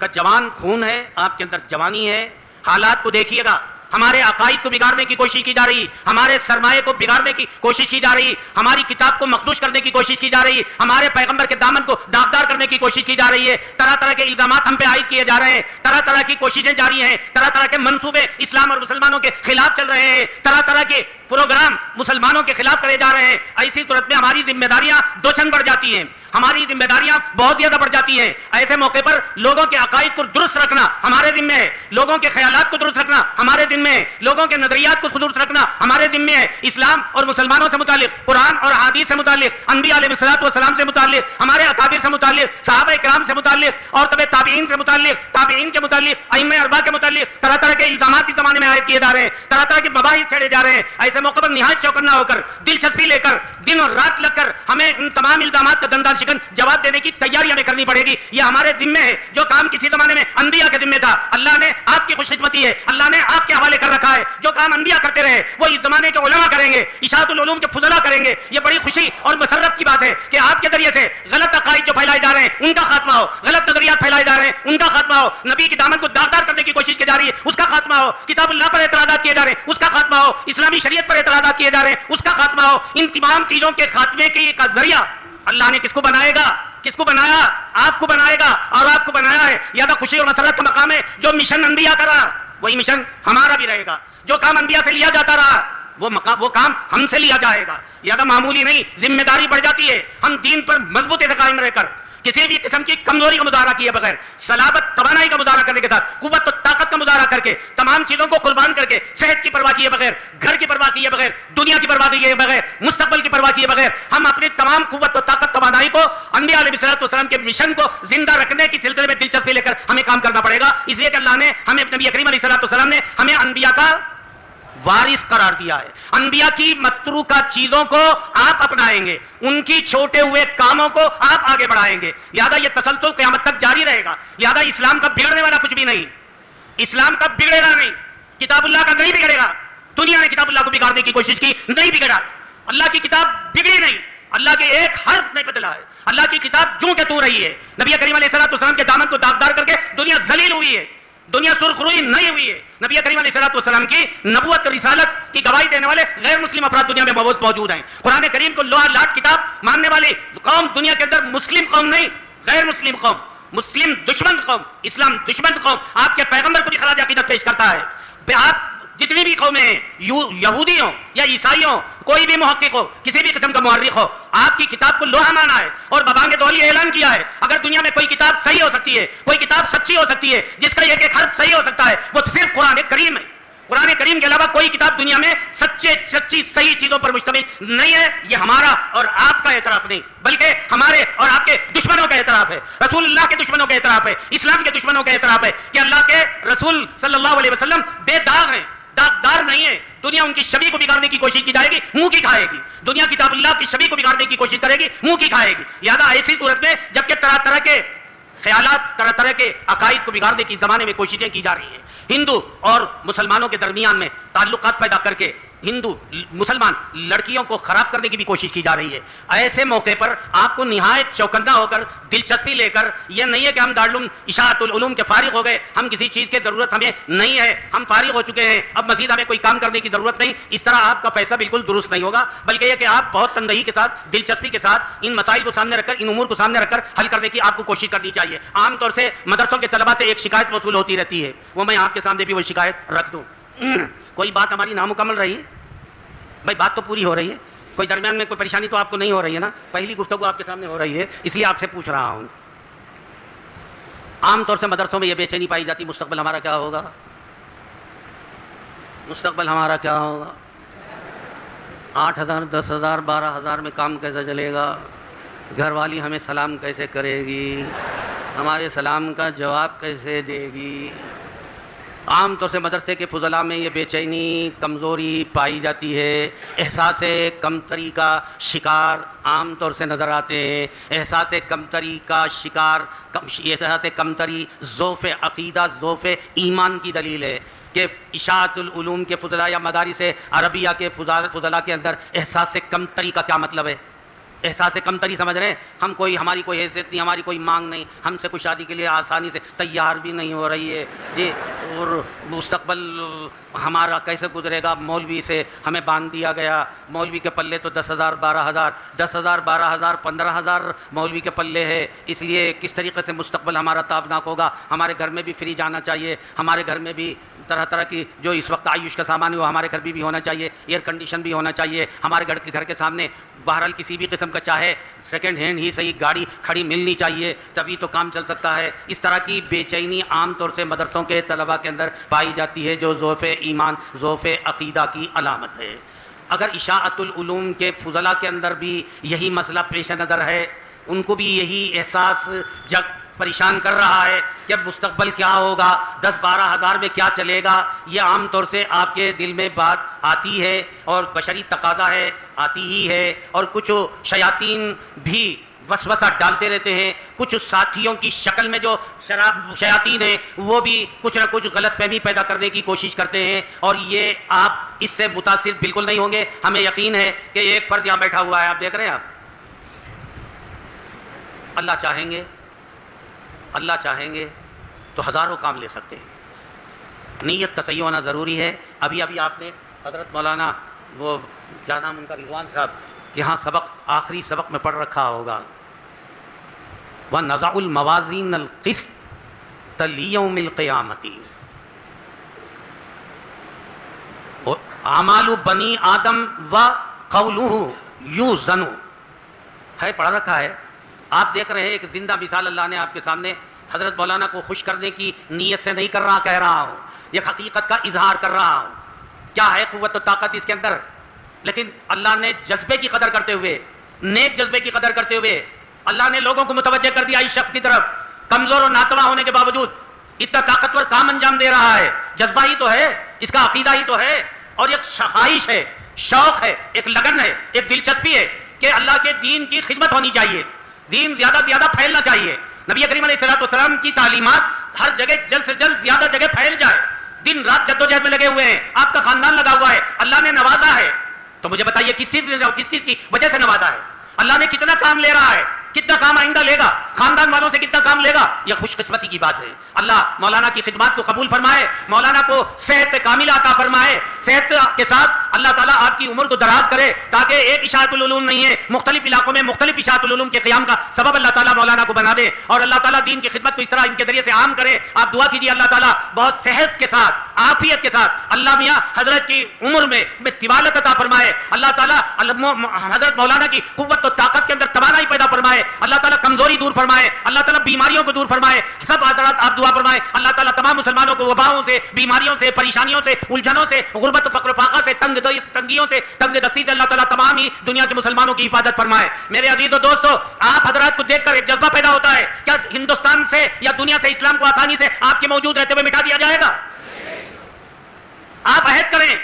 کا جوان خون ہے, آپ کے اندر جوانی ہے. حالات کو دیکھیے گا, ہمارے عقائد کو بگاڑنے کی کوشش کی جا رہی, ہمارے سرمایے کو بگاڑنے کی کوشش کی جا رہی, ہماری کتاب کو مخدوش کرنے کی کوشش کی جا رہی, ہمارے پیغمبر کے دامن کو داغدار کرنے کی کوشش کی جا رہی ہے. طرح طرح کے الزامات ہم پہ عائد کیے جا رہے ہیں, طرح طرح کی کوششیں جاری ہیں, طرح طرح کے منصوبے اسلام اور مسلمانوں کے خلاف چل رہے ہیں, طرح طرح کے پروگرام مسلمانوں کے خلاف کرے جا رہے ہیں. ایسی صورت میں ہماری ذمہ داریاں دو چند بڑھ جاتی ہیں, ہماری ذمہ داریاں بہت زیادہ بڑھ جاتی ہیں. ایسے موقع پر لوگوں کے عقائد کو درست رکھنا ہمارے ذمہ ہے, لوگوں کے خیالات کو درست رکھنا ہمارے ذمہ ہے, لوگوں کے نظریات کو درست رکھنا ہمارے ذمہ ہے. اسلام اور مسلمانوں سے متعلق, قرآن اور حدیث سے متعلق, انبیاء علیہ الصلوۃ والسلام سے متعلق, ہمارے اکابر سے متعلق, صحابہ کرام سے متعلق اور تبع تابعین سے متعلق, تابعین کے متعلق, ائمہ اربعہ کے متعلق طرح طرح کے الزامات اس زمانے میں عائد کیے جا رہے ہیں, طرح طرح کے مباحث چھیڑے جا رہے ہیں. ایسے موقع پر نہایت چوکنا ہو کر, دلچسپی لے کر, دن اور رات لگ کر ہمیں ان تمام الزامات کا دندان شکن جواب دینے کی تیاری ہمیں کرنی پڑے گی. یہ ہمارے ذمہ ہے. جو کام کسی زمانے میں انبیاء کے ذمہ تھا, اللہ نے آپ کی خوش خدمتی ہے, اللہ نے آپ کے حوالے کر رکھا ہے. جو کام انبیاء کرتے رہے وہ اس زمانے کے علماء کریں گے, اشاعت العلوم کے فضلاء کریں گے. یہ بڑی خوشی اور مسرت کی بات ہے کہ آپ کے ذریعے سے غلط عقائد جو پھیلائے جا رہے ہیں ان کا خاتمہ ہو, غلط نظریات پھیلائے جا رہے ہیں ان کا خاتمہ ہو, نبی کی دامن کو داغدار کرنے کی کوشش کی جا رہی ہے اس کا خاتمہ ہو, کتاب اللہ پر اعتراضات کیے جا رہے ہیں اس کا خاتمہ ہو, اسلامی شریعت پر اعتراضات کیے جا رہے ہیں اس کا خاتمہ ہو. ان تمام چیزوں کے خاتمے کا ذریعہ اللہ نے کس کو بنائے گا, کس کو بنایا, آپ کو بنائے گا اور آپ کو بنایا ہے. لہذا خوشی اور مسرت کا مقام ہے. جو مشن انبیاء کا رہا وہی مشن ہمارا بھی رہے گا. جو کام انبیاء سے لیا جاتا رہا وہ کام ہم سے لیا جائے گا. لہذا معمولی نہیں, ذمہ داری بڑھ جاتی ہے. ہم دین پر مضبوطی سے قائم رہ کر کسی بھی قسم کی کمزوری کا مظاہرہ کیے بغیر, صلابت توانائی کا مظاہرہ کرنے کے ساتھ, قوت و طاقت کا مظاہرہ کر کے, تمام چیزوں کو قربان کر کے, صحت کی پرواہ کیے بغیر, گھر کی پرواہ کیے بغیر, دنیا کی پرواہ کیے بغیر, مستقبل کی پرواہ کیے بغیر, ہم اپنی تمام قوت و طاقت توانائی کو انبیاء علیہ الصلوۃ والسلام کے مشن کو زندہ رکھنے کی سلسلے میں دلچسپی لے کر ہمیں کام کرنا پڑے گا. اس لیے کہ اللہ نے ہمیں, نبی کریم علیہ الصلوۃ والسلام نے ہمیں انبیاء کا وارث قرار دیا ہے. انبیاء کی متروکہ چیزوں کو آپ اپنائیں گے, ان کی چھوٹے ہوئے کاموں کو آپ آگے بڑھائیں گے. لہذا یہ تسلسل قیامت تک جاری رہے گا. لہذا اسلام کا بگڑنے والا کچھ بھی نہیں, اسلام کا بگڑے گا نہیں, کتاب اللہ کا نہیں بگڑے گا. دنیا نے کتاب اللہ کو بگاڑنے کی کوشش کی, نہیں بگڑا. اللہ کی کتاب بگڑی نہیں, اللہ کے ایک حرف نہیں بدلا ہے. اللہ کی کتاب جوں کہ تو رہی ہے. نبی کریم علیہ الصلوۃ والسلام کے دامن کو داغدار کر کے دنیا ذلیل ہوئی ہے, دنیا سرخ روئی نہیں ہوئی ہے. نبی کریم علیہ الصلوۃ والسلام کی نبوت رسالت کی گواہی دینے والے غیر مسلم افراد دنیا میں بہت موجود ہیں. قرآن کریم کو لوہا لاٹ کتاب ماننے والی قوم دنیا کے اندر مسلم قوم نہیں, غیر مسلم قوم, مسلم دشمن قوم, اسلام دشمن قوم آپ کے پیغمبر کو بھی خراج عقیدت پیش کرتا ہے. آپ جتنی بھی قومیں ہیں, یہودی ہوں یا عیسائی ہوں, کوئی بھی محقق ہو, کسی بھی قسم کا مورخ ہو, آپ کی کتاب کو لوہا مانا ہے اور ببانگ دولی اعلان کیا ہے. اگر دنیا میں کوئی کتاب صحیح ہو سکتی ہے, کوئی کتاب سچی ہو سکتی ہے, جس کا ایک ایک حرف صحیح ہو سکتا ہے, وہ صرف قرآن کریم ہے. قرآن کریم کے علاوہ کوئی کتاب دنیا میں سچی صحیح چیزوں پر مشتمل نہیں ہے. یہ ہمارا اور آپ کا اعتراف نہیں, بلکہ ہمارے اور آپ کے دشمنوں کا اعتراف ہے, رسول اللہ کے دشمنوں کا اعتراف ہے, اسلام کے دشمنوں کا اعتراف ہے کہ اللہ کے رسول صلی اللہ علیہ وسلم بے داغ ہیں, داغدار نہیں ہے. دنیا ان کی شبیہ کو بگاڑنے کی کوشش کی جائے گی, منہ کی کھائے گی. دنیا کتاب اللہ کی شبیہ کو بگاڑنے کی کوشش کرے گی, منہ کی کھائے گی. لہذا ایسی صورت میں جبکہ طرح طرح کے خیالات، طرح طرح کے عقائد کو بگاڑنے کی زمانے میں کوششیں کی جا رہی ہیں. ہندو اور مسلمانوں کے درمیان میں تعلقات پیدا کر کے ہندو مسلمان لڑکیوں کو خراب کرنے کی بھی کوشش کی جا رہی ہے. ایسے موقع پر آپ کو نہایت چوکنا ہو کر دلچسپی لے کر، یہ نہیں ہے کہ ہم دارالعلوم اشاعت العلوم کے فارغ ہو گئے، ہم کسی چیز کی ضرورت ہمیں نہیں ہے، ہم فارغ ہو چکے ہیں، اب مزید ہمیں کوئی کام کرنے کی ضرورت نہیں، اس طرح آپ کا فیصلہ بالکل درست نہیں ہوگا. بلکہ یہ کہ آپ بہت تندہی کے ساتھ، دلچسپی کے ساتھ ان مسائل کو سامنے رکھ کر، ان امور کو سامنے رکھ کر حل کرنے کی آپ کو کوشش کرنی چاہیے. عام طور سے مدرسوں کے طلباء سے ایک شکایت موصول ہوتی رہتی ہے، وہ میں آپ کے سامنے بھی وہ شکایت رکھ دوں. کوئی بات ہماری نامکمل رہی ہے؟ بھائی بات تو پوری ہو رہی ہے، کوئی درمیان میں کوئی پریشانی تو آپ کو نہیں ہو رہی ہے نا؟ پہلی گفتگو آپ کے سامنے ہو رہی ہے، اس لیے آپ سے پوچھ رہا ہوں. عام طور سے مدرسوں میں یہ بے چینی پائی جاتی، مستقبل ہمارا کیا ہوگا؟ مستقبل ہمارا کیا ہوگا؟ 8,000 10,000 12,000 میں کام کیسے چلے گا؟ گھر والی ہمیں سلام کیسے کرے گی؟ ہمارے سلام کا جواب کیسے دے گی؟ عام طور سے مدرسے کے فضلاء میں یہ بے چینی، کمزوری پائی جاتی ہے. احساس کمتری کا شکار عام طور سے نظر آتے ہیں. احساس کمتری کا شکار، احساس کمتری ضعف عقیدہ، ضعف ایمان کی دلیل ہے کہ اشاعت العلوم کے فضلاء یا مدارس عربیہ کے فضلاء کے اندر احساس کمتری کا کیا مطلب ہے؟ احساس کمتری سمجھ رہے ہیں؟ ہم ہماری کوئی حیثیت نہیں، ہماری کوئی مانگ نہیں، ہم سے کوئی شادی کے لیے آسانی سے تیار بھی نہیں ہو رہی ہے جی، اور مستقبل ہمارا کیسے گزرے گا؟ مولوی سے ہمیں باندھ دیا گیا، مولوی کے پلے تو 10,000 12,000 10,000 12,000 15,000 مولوی کے پلے ہے، اس لیے کس طریقے سے مستقبل ہمارا تابناک ہوگا؟ ہمارے گھر میں بھی فریج آنا چاہیے، ہمارے گھر میں بھی طرح طرح کی جو اس وقت آیوش کا سامان ہے وہ ہمارے گھر بھی ہونا چاہیے، ایئر کنڈیشن بھی ہونا چاہیے، ہمارے گھر کے سامنے بہرحال کسی بھی قسم کا چاہے سیکنڈ ہینڈ ہی صحیح گاڑی کھڑی ملنی چاہیے، تبھی تو کام چل سکتا ہے. اس طرح کی بے چینی عام طور سے مدرسوں کے طلباء کے اندر پائی جاتی ہے، جو ضعف ایمان، ضعف عقیدہ کی علامت ہے. اگر اشاعت العلوم کے فضلاء کے اندر بھی یہی مسئلہ پیش نظر ہے، ان کو بھی یہی احساس جگ پریشان کر رہا ہے کہ اب مستقبل کیا ہوگا، 10-12 ہزار میں کیا چلے گا، یہ عام طور سے آپ کے دل میں بات آتی ہے اور بشری تقاضا ہے، آتی ہی ہے. اور کچھ شیاطین بھی وسوسہ ڈالتے رہتے ہیں، کچھ ساتھیوں کی شکل میں جو شیاطین ہیں وہ بھی کچھ نہ کچھ غلط فہمی پیدا کرنے کی کوشش کرتے ہیں. اور یہ آپ اس سے متاثر بالکل نہیں ہوں گے. ہمیں یقین ہے کہ ایک فرد یہاں بیٹھا ہوا ہے، آپ دیکھ رہے ہیں، آپ اللہ چاہیں گے تو ہزاروں کام لے سکتے ہیں. نیت کا صحیح ہونا ضروری ہے. ابھی آپ نے حضرت مولانا وہ کیا نام ان کا، رضوان صاحب، یہاں سبق آخری سبق میں پڑھ رکھا ہوگا، وَنَضَعُ الْمَوَازِينَ الْقِسْطَ لِيَوْمِ الْقِيَامَةِ اعمال بنی آدم وقولہ یوزن ہے، پڑھا رکھا ہے. آپ دیکھ رہے ہیں ایک زندہ مثال اللہ نے آپ کے سامنے. حضرت مولانا کو خوش کرنے کی نیت سے نہیں کہہ رہا ہوں، ایک حقیقت کا اظہار کر رہا ہوں. کیا ہے قوت و طاقت اس کے اندر، لیکن اللہ نے جذبے کی قدر کرتے ہوئے، نیک جذبے کی قدر کرتے ہوئے اللہ نے لوگوں کو متوجہ کر دیا اس شخص کی طرف. کمزور اور ناتواں ہونے کے باوجود اتنا طاقتور کام انجام دے رہا ہے. جذبہ ہی تو ہے، اس کا عقیدہ ہی تو ہے، اور ایک خواہش ہے، شوق ہے، ایک لگن ہے، ایک دلچسپی ہے کہ اللہ کے دین کی خدمت ہونی چاہیے، دین زیادہ سے زیادہ پھیلنا چاہیے. نبی کریم علیہ السلام کی تعلیمات ہر جگہ جلد سے جلد زیادہ جگہ پھیل جائے. دن رات جدوجہد میں لگے ہوئے ہیں، آپ کا خاندان لگا ہوا ہے، اللہ نے نوازا ہے. تو مجھے بتائیے کس چیز کی وجہ سے نوازا ہے؟ اللہ نے کتنا کام لے رہا ہے، کتنا کام آئندہ لے گا، خاندان والوں سے کتنا کام لے گا. یہ خوش قسمتی کی بات ہے. اللہ مولانا کی خدمات کو قبول فرمائے، مولانا کو صحت کاملہ عطا فرمائے. صحت کے ساتھ اللہ تعالیٰ آپ کی عمر کو دراز کرے، تاکہ ایک اشاعت العلوم نہیں ہے، مختلف علاقوں میں مختلف اشاعت العلوم کے قیام کا سبب اللہ تعالیٰ مولانا کو بنا دے، اور اللہ تعالیٰ دین کی خدمت کو اس طرح ان کے ذریعے سے عام کرے. آپ دعا کیجیے اللہ تعالیٰ بہت صحت کے ساتھ، عافیت کے ساتھ اللہ میاں حضرت کی عمر میں طوالت عطا فرمائے. اللہ تعالیٰ حضرت مولانا کی قوت و طاقت کے اندر توانائی پیدا فرمائے. اللہ تعالیٰ کمزوری دور فرمائے، اللہ تعالیٰ بیماریوں کو دور فرمائے. سب حضرات آپ دعا فرمائے اللہ تعالیٰ تمام مسلمانوں کو وباؤں سے، بیماریوں سے، پریشانیوں سے، الجھنوں سے، غربت و فقر و فاقہ سے، تنگیوں سے، تنگ دستی سے اللہ تعالیٰ تمام ہی دنیا کے مسلمانوں کی حفاظت فرمائے. میرے عزیز و دوستو، آپ حضرات کو دیکھ کر ایک جذبہ پیدا ہوتا ہے، کیا ہندوستان سے یا دنیا سے اسلام کو آسانی سے آپ کے موجود رہتے ہوئے مٹا دیا جائے گا؟ آپ عہد کریں،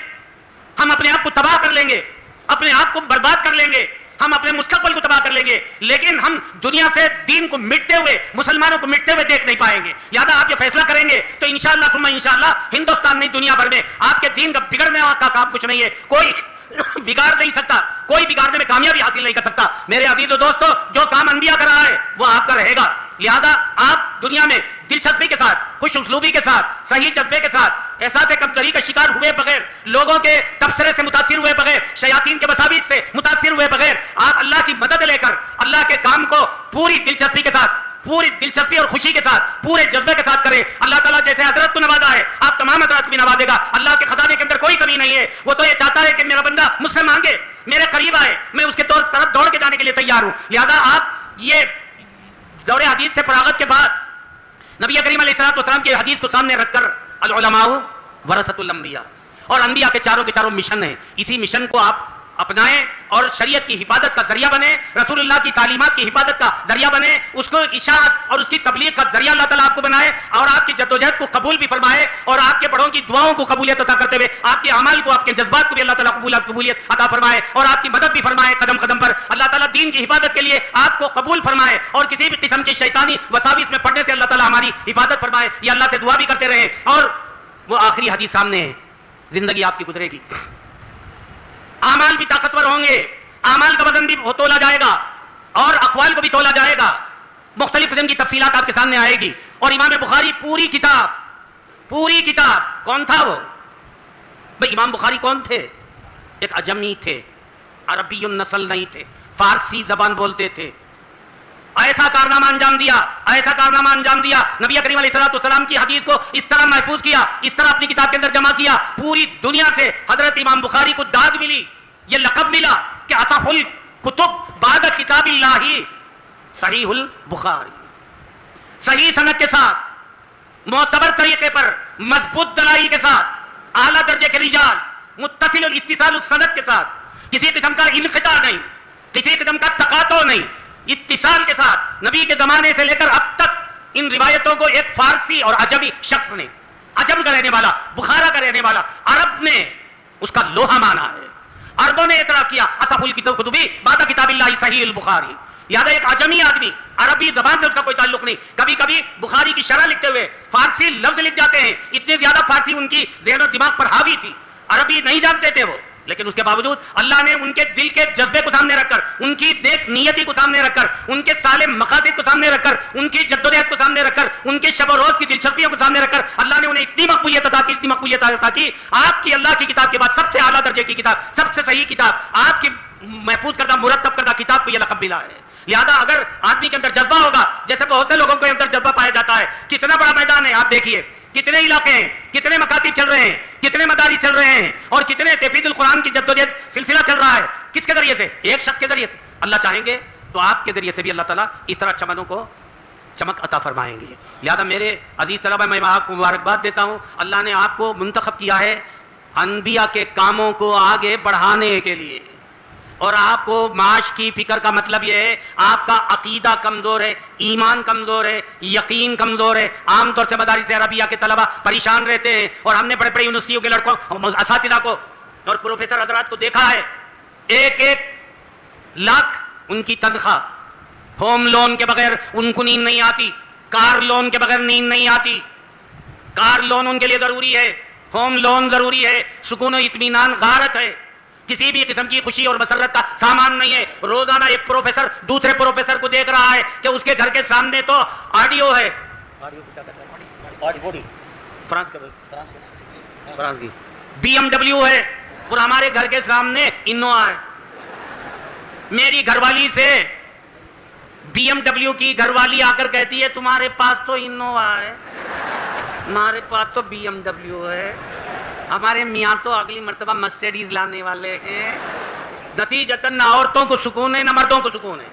ہم اپنے آپ کو تباہ کر لیں گے، اپنے آپ کو برباد کر لیں گے، ہم اپنے مستقبل کو تباہ کر لیں گے، لیکن ہم دنیا سے دین کو مٹتے ہوئے، مسلمانوں کو مٹتے ہوئے دیکھ نہیں پائیں گے۔ لہٰذا آپ یہ فیصلہ کریں گے تو انشاءاللہ ثم انشاءاللہ ہندوستان نہیں دنیا بھر میں آپ کے دین کا بگڑنے کا کام کچھ نہیں ہے، کوئی بگاڑ نہیں سکتا، کوئی بگاڑنے میں کامیابی حاصل نہیں کر سکتا۔ میرے عزیز و دوستو، جو کام انبیاء کر رہا ہے وہ آپ کا رہے گا۔ لہذا آپ دنیا میں دلچسپی کے ساتھ، خوش اسلوبی کے ساتھ، صحیح جذبے کے ساتھ، احساس کمتری کا شکار ہوئے بغیر، لوگوں کے تبصرے سے متاثر ہوئے بغیر، شیاطین کے وساوس سے متاثر ہوئے بغیر آپ اللہ کی مدد لے کر اللہ کے کام کو پوری دلچسپی کے ساتھ، پوری دلچسپی اور خوشی کے ساتھ، پورے جذبے کے ساتھ کریں۔ اللہ تعالیٰ جیسے حضرت کو نوازا ہے آپ تمام حضرات کو بھی نوازے گا۔ اللہ کے خزانے کے اندر کوئی کمی نہیں ہے، وہ تو یہ چاہتا ہے کہ میرا بندہ مجھ سے مانگے، میرے قریب آئے، میں اس کے طرف دوڑ کے جانے کے لیے تیار ہوں۔ لہذا آپ یہ دور حدیث سے فراغت کے بعد نبی کریم علیہ السلام کی حدیث کو سامنے رکھ کر العلماء ورثۃ الانبیاء، اور انبیاء کے چاروں مشن ہیں، اسی مشن کو آپ اپنائیں اور شریعت کی حفاظت کا ذریعہ بنے، رسول اللہ کی تعلیمات کی حفاظت کا ذریعہ بنے، اس کو اشاعت اور اس کی تبلیغ کا ذریعہ اللہ تعالیٰ آپ کو بنائے، اور آپ کی جدوجہد کو قبول بھی فرمائے، اور آپ کے بڑوں کی دعاؤں کو قبولیت عطا کرتے ہوئے آپ کے اعمال کو، آپ کے جذبات کو بھی اللہ تعالیٰ قبولیت عطا فرمائے، اور آپ کی مدد بھی فرمائے قدم قدم پر۔ اللہ تعالیٰ دین کی حفاظت کے لیے آپ کو قبول فرمائے، اور کسی بھی قسم کی شیطانی وساوس میں پڑنے سے اللہ تعالیٰ ہماری حفاظت فرمائے۔ یہ اللہ سے دعا بھی کرتے رہے۔ اور وہ آخری حدیث سامنے ہے، زندگی آپ کی گزرے گی، اعمال بھی طاقتور ہوں گے، اعمال کا وزن بھی تولا جائے گا، اور اقوال کو بھی تولا جائے گا، مختلف قسم کی تفصیلات آپ کے سامنے آئے گی۔ اور امام بخاری پوری کتاب کون تھا وہ؟ بھئی امام بخاری کون تھے؟ ایک اجمی تھے، عربی النسل نہیں تھے، فارسی زبان بولتے تھے، ایسا کارنامہ انجام دیا، نبی کریم علیہ السلام کی حدیث کو اس طرح محفوظ کیا، اس طرح اپنی کتاب کے اندر جمع کیا، پوری دنیا سے حضرت امام بخاری کو داد ملی، یہ لقب ملا کہ اصح الکتب بعد کتاب اللہ صحیح البخاری، صحیح سند کے ساتھ، معتبر طریقے پر، مضبوط دلائل کے ساتھ، اعلیٰ درجے کے رجال، متصل الاتصال السند کے ساتھ، کسی قسم کا انقطاع نہیں، کسی قسم کا تقاطع نہیں، اتصال کے ساتھ نبی کے زمانے سے لے کر اب تک ان روایتوں کو ایک فارسی اور عجمی شخص نے، عجم کا رہنے والا، بخارا کا رہنے والا، عرب نے اس کا لوہا مانا ہے، عربوں نے اعتراف کیا اصح الکتب بعد کتاب اللہ صحیح البخاری۔ یاد ہے ایک عجمی آدمی، عربی زبان سے اس کا کوئی تعلق نہیں، کبھی کبھی بخاری کی شرح لکھتے ہوئے فارسی لفظ لکھ جاتے ہیں، اتنے زیادہ فارسی ان کی ذہن و دماغ پر حاوی تھی، عربی نہیں جانتے تھے وہ، لیکن اس کے باوجود اللہ نے ان کے دل کے جذبے کو سامنے رکھ کر، ان کی نیک نیتی کو سامنے رکھ کر، ان کے صالح مقاصد کو سامنے رکھ کر، ان کی جدوجہد کو سامنے رکھ کر، ان کے شب و روز کی دلچسپیوں کو سامنے رکھ کر اللہ نے انہیں اتنی مقبولیت عطا کی، آپ کی اللہ کی کتاب کے بعد سب سے اعلیٰ درجے کی کتاب، سب سے صحیح کتاب، آپ کی محفوظ کردہ مرتب کردہ کتاب کو یہ لقب ملا ہے۔ لہذا اگر آدمی کے اندر جذبہ ہوگا، جیسے بہت سے لوگوں کے اندر جذبہ پایا جاتا ہے، کتنا بڑا میدان ہے آپ دیکھیے، کتنے علاقے ہیں، کتنے مکاتب چل رہے ہیں، کتنے مدارس چل رہے ہیں، اور کتنے تحفیظ القرآن کی جدوجہد سلسلہ چل رہا ہے، کس کے ذریعے سے؟ ایک شخص کے ذریعے سے۔ اللہ چاہیں گے تو آپ کے ذریعے سے بھی اللہ تعالیٰ اس طرح چمنوں کو چمک عطا فرمائیں گے۔ لہذا میرے عزیز طلبہ، میں آپ کو مبارکباد دیتا ہوں، اللہ نے آپ کو منتخب کیا ہے انبیاء کے کاموں کو آگے بڑھانے کے لیے، اور آپ کو معاش کی فکر کا مطلب یہ ہے آپ کا عقیدہ کمزور ہے، ایمان کمزور ہے، یقین کمزور ہے۔ عام طور سے مدارس عربیہ کے طلبہ پریشان رہتے ہیں، اور ہم نے بڑے بڑے یونیورسٹیوں کے لڑکوں، اساتذہ کو اور پروفیسر حضرات کو دیکھا ہے، 1 لاکھ ان کی تنخواہ، ہوم لون کے بغیر ان کو نیند نہیں آتی، کار لون کے بغیر نیند نہیں آتی، کار لون ان کے لیے ضروری ہے، ہوم لون ضروری ہے، سکون و اطمینان غارت ہے، کسی بھی قسم کی خوشی اور مسرت کا سامان نہیں ہے۔ روزانہ ایک پروفیسر دوسرے پروفیسر کو دیکھ رہا ہے کہ اس کے گھر کے سامنے تو آڈیو ہے، BMW ہے، اور ہمارے گھر کے سامنے انووا ہے۔ میری گھر والی سے BMW کی گھر والی آ کر کہتی ہے تمہارے پاس تو انووا ہے، ہمارے پاس تو BMW ہے، ہمارے میاں تو اگلی مرتبہ مرسیڈیز لانے والے ہیں۔ نتیجتاً نہ عورتوں کو سکون ہے، نہ مردوں کو سکون ہے،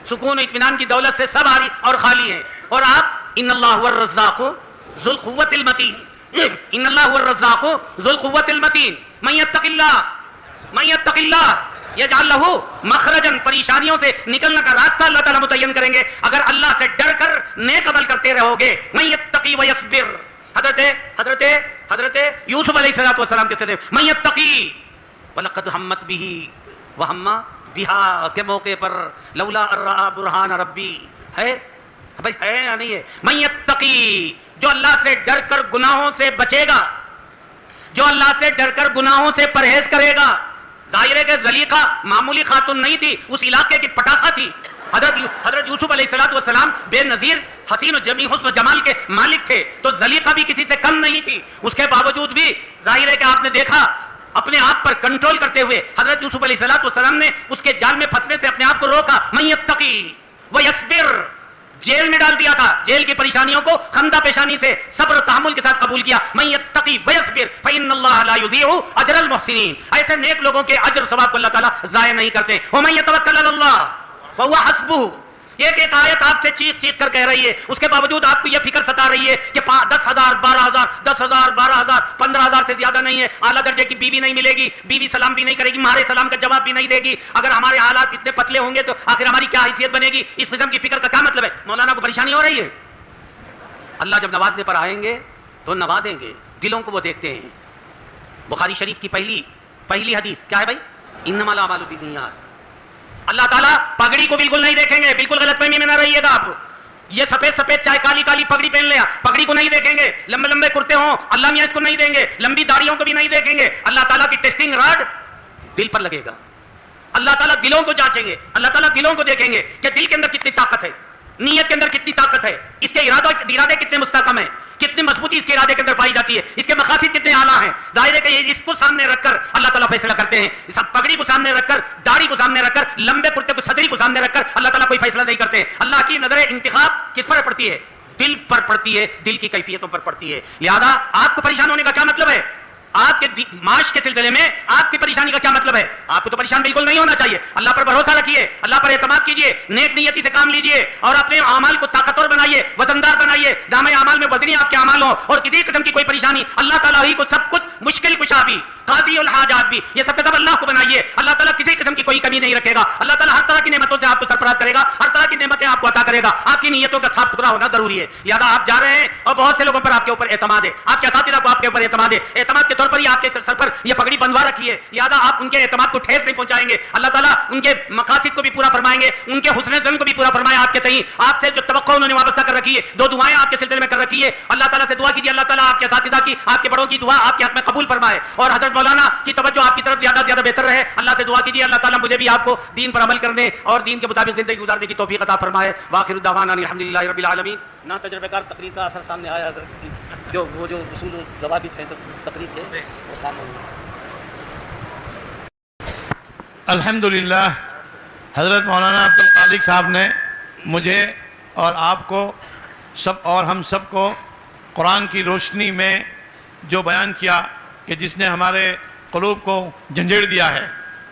سکون و اطمینان کی دولت سے سب آری اور خالی ہیں۔ اور آپ ان اللہ هو الرزاق ذو القوة المتین، ان اللہ هو الرزاق ذو القوة المتین، من یتق اللہ یجعل لہ مخرجا، پریشانیوں سے نکلنے کا راستہ اللہ تعالیٰ متعین کریں گے اگر اللہ سے ڈر کر نیک عمل کرتے رہو گے۔ من یتقی ویصبر، حضرت یوسف علیہ السلام کے صدق من یتقی وَلَقَدْ هَمَّتْ بِهِ وَهَمَّ بہا کے موقع پر لولا ارآ برہان ربی ہے بھائی، ہے یا نہیں ہے؟ من یتقی، جو اللہ سے ڈر کر گناہوں سے بچے گا، جو اللہ سے ڈر کر گناہوں سے پرہیز کرے گا. ظاہر ہے کہ زلیخا معمولی خاتون نہیں تھی، اس علاقے کی پٹاخہ تھی. حضرت یوسف علیہ السلام بے نظیر حسین و جمیل حسن و جمال کے مالک تھے، تو زلیخا بھی کسی سے کم نہیں تھی. اس کے باوجود بھی ظاہر ہے کہ آپ نے دیکھا اپنے آپ پر کنٹرول کرتے ہوئے حضرت یوسف علیہ السلام نے اس کے جال میں پھنسنے سے اپنے آپ کو روکا. من یتقی ویصبر، جیل میں ڈال دیا تھا، جیل کی پریشانیوں کو خندہ پیشانی سے صبر و تحمل کے ساتھ قبول کیا. من یتقی ویصبر فإن اللہ لا یضیع اجر المحسنین، ایسے نیک لوگوں کے اجر و ثواب کو اللہ تعالیٰ ضائع نہیں کرتے. ومن یتوکل علی اللہ فہو حسبہ، ایک ایک آیت آپ سے چیخ چیخ کر کہہ رہی ہے، اس کے باوجود آپ کو یہ فکر ستا رہی ہے کہ 10,000 12,000 10,000 12,000 15,000 سے زیادہ نہیں ہے، اعلیٰ درجے کی بیوی نہیں ملے گی، بیوی سلام بھی نہیں کرے گی، مارے سلام کا جواب بھی نہیں دے گی. اگر ہمارے حالات اتنے پتلے ہوں گے تو آخر ہماری کیا حیثیت بنے گی؟ اس قسم کی فکر کا کیا مطلب ہے؟ مولانا کو پریشانی ہو رہی ہے. اللہ جب نوازنے پر آئیں گے تو نوازیں گے، دلوں کو وہ دیکھتے ہیں. بخاری شریف کی پہلی حدیث کیا ہے بھائی؟ انما الاعمال بالنیات. اللہ تعالیٰ پگڑی کو بالکل نہیں دیکھیں گے، بالکل غلط فہمی میں نہ رہیے گا آپ. یہ سفید سفید چاہے کالی کالی پگڑی پہن لیا، پگڑی کو نہیں دیکھیں گے. لمبے لمبے کرتے ہوں، اللہ میاں اس کو نہیں دیں گے. لمبی داڑھیوں کو بھی نہیں دیکھیں گے. اللہ تعالیٰ کی ٹیسٹنگ راڈ دل پر لگے گا. اللہ تعالیٰ دلوں کو جانچیں گے، اللہ تعالیٰ دلوں کو دیکھیں گے کہ دل کے اندر کتنی طاقت ہے، نیت کے اندر کتنی طاقت ہے، اس کے ارادے کتنے مستحکم ہیں، کتنی مضبوطی اس کے ارادے کے اندر پائی جاتی ہے، اس کے مقاصد کتنے اعلیٰ ہیں. ظاہر ہے کہ اس کو سامنے رکھ کر اللہ تعالیٰ فیصلہ کرتے ہیں. اس پگڑی کو سامنے رکھ کر، داڑھی کو سامنے رکھ کر، لمبے کرتے کو صدری کو سامنے رکھ کر اللہ تعالیٰ کوئی فیصلہ نہیں کرتے. اللہ کی نظر انتخاب کس پر پڑتی ہے؟ دل پر پڑتی ہے، دل کی کیفیتوں پر پڑتی ہے. لہذا آپ کو پریشان ہونے کا کیا مطلب ہے؟ آپ کے معاش کے سلسلے میں آپ کی پریشانی کا کیا مطلب ہے؟ آپ کو تو پریشان بالکل نہیں ہونا چاہیے. اللہ پر بھروسہ رکھیے، اللہ پر اعتماد کیجیے، نیک نیتی سے کام لیجیے اور اپنے اعمال کو طاقتور بنائیے، وزندار بنائیے. جامع اعمال میں وزنی آپ کے اعمال ہوں اور کسی قسم کی کوئی پریشانی، اللہ تعالیٰ ہی کو سب کچھ مشکل کشا بھی، قاضی الحاجات بھی، یہ سب کے سب اللہ کو بنائیے. اللہ تعالیٰ کسی قسم کی کوئی کمی نہیں رکھے گا. اللہ تعالیٰ ہر طرح کی نعمتوں سے آپ کو سرفراز کرے گا، ہر طرح کی نعمتیں آپ کو عطا کرے گا. آپ کی نیتوں کا صاف ستھرا ہونا ضروری ہے. لہٰذا آپ جا رہے ہیں اور بہت سے لوگوں پر آپ کے اوپر اعتماد ہے، آپ کے اساتذہ کو آپ کے اوپر اعتماد ہے، اعتماد کے طور پر ہی آپ کے سر پر یہ پگڑی بندھوا رکھی ہے. لہٰذا آپ ان کے اعتماد کو ٹھیس نہیں پہنچائیں گے. اللہ تعالیٰ ان کے مقاصد کو بھی پورا فرمائیں گے، ان کے حسن ظن کو بھی پورا فرمائے. آپ کے تئیں آپ سے جو توقع انہوں نے وابستہ کر رکھی ہے، دو دعائیں آپ کے سلسلے میں کر رکھی ہے. اللہ تعالیٰ سے دعا کیجیے، اللہ تعالیٰ آپ کے اساتذہ کی، آپ کے بڑوں کی دعا آپ کے حق میں قبول فرمائے اور حضرت مولانا کی توجہ آپ کی طرف زیادہ سے زیادہ بہتر رہے. اللہ سے دعا کیجیے اللہ تعالیٰ مجھے بھی آپ کو دین پر عمل کرنے اور دین کے مطابق زندگی گزارنے کی توفیق عطا فرمائے. وآخر دعوانا الحمدللہ رب العالمین. نہ تجربہ کار تقریر کا اثر سامنے آیا، حضرت جو اصول و ضوابط ہیں تقریر کے وہ سامنے آئے. الحمدللہ حضرت مولانا عبد الخالق صاحب نے مجھے اور آپ کو اور ہم سب کو قرآن کی روشنی میں جو بیان کیا کہ جس نے ہمارے قلوب کو جھنجھوڑ دیا ہے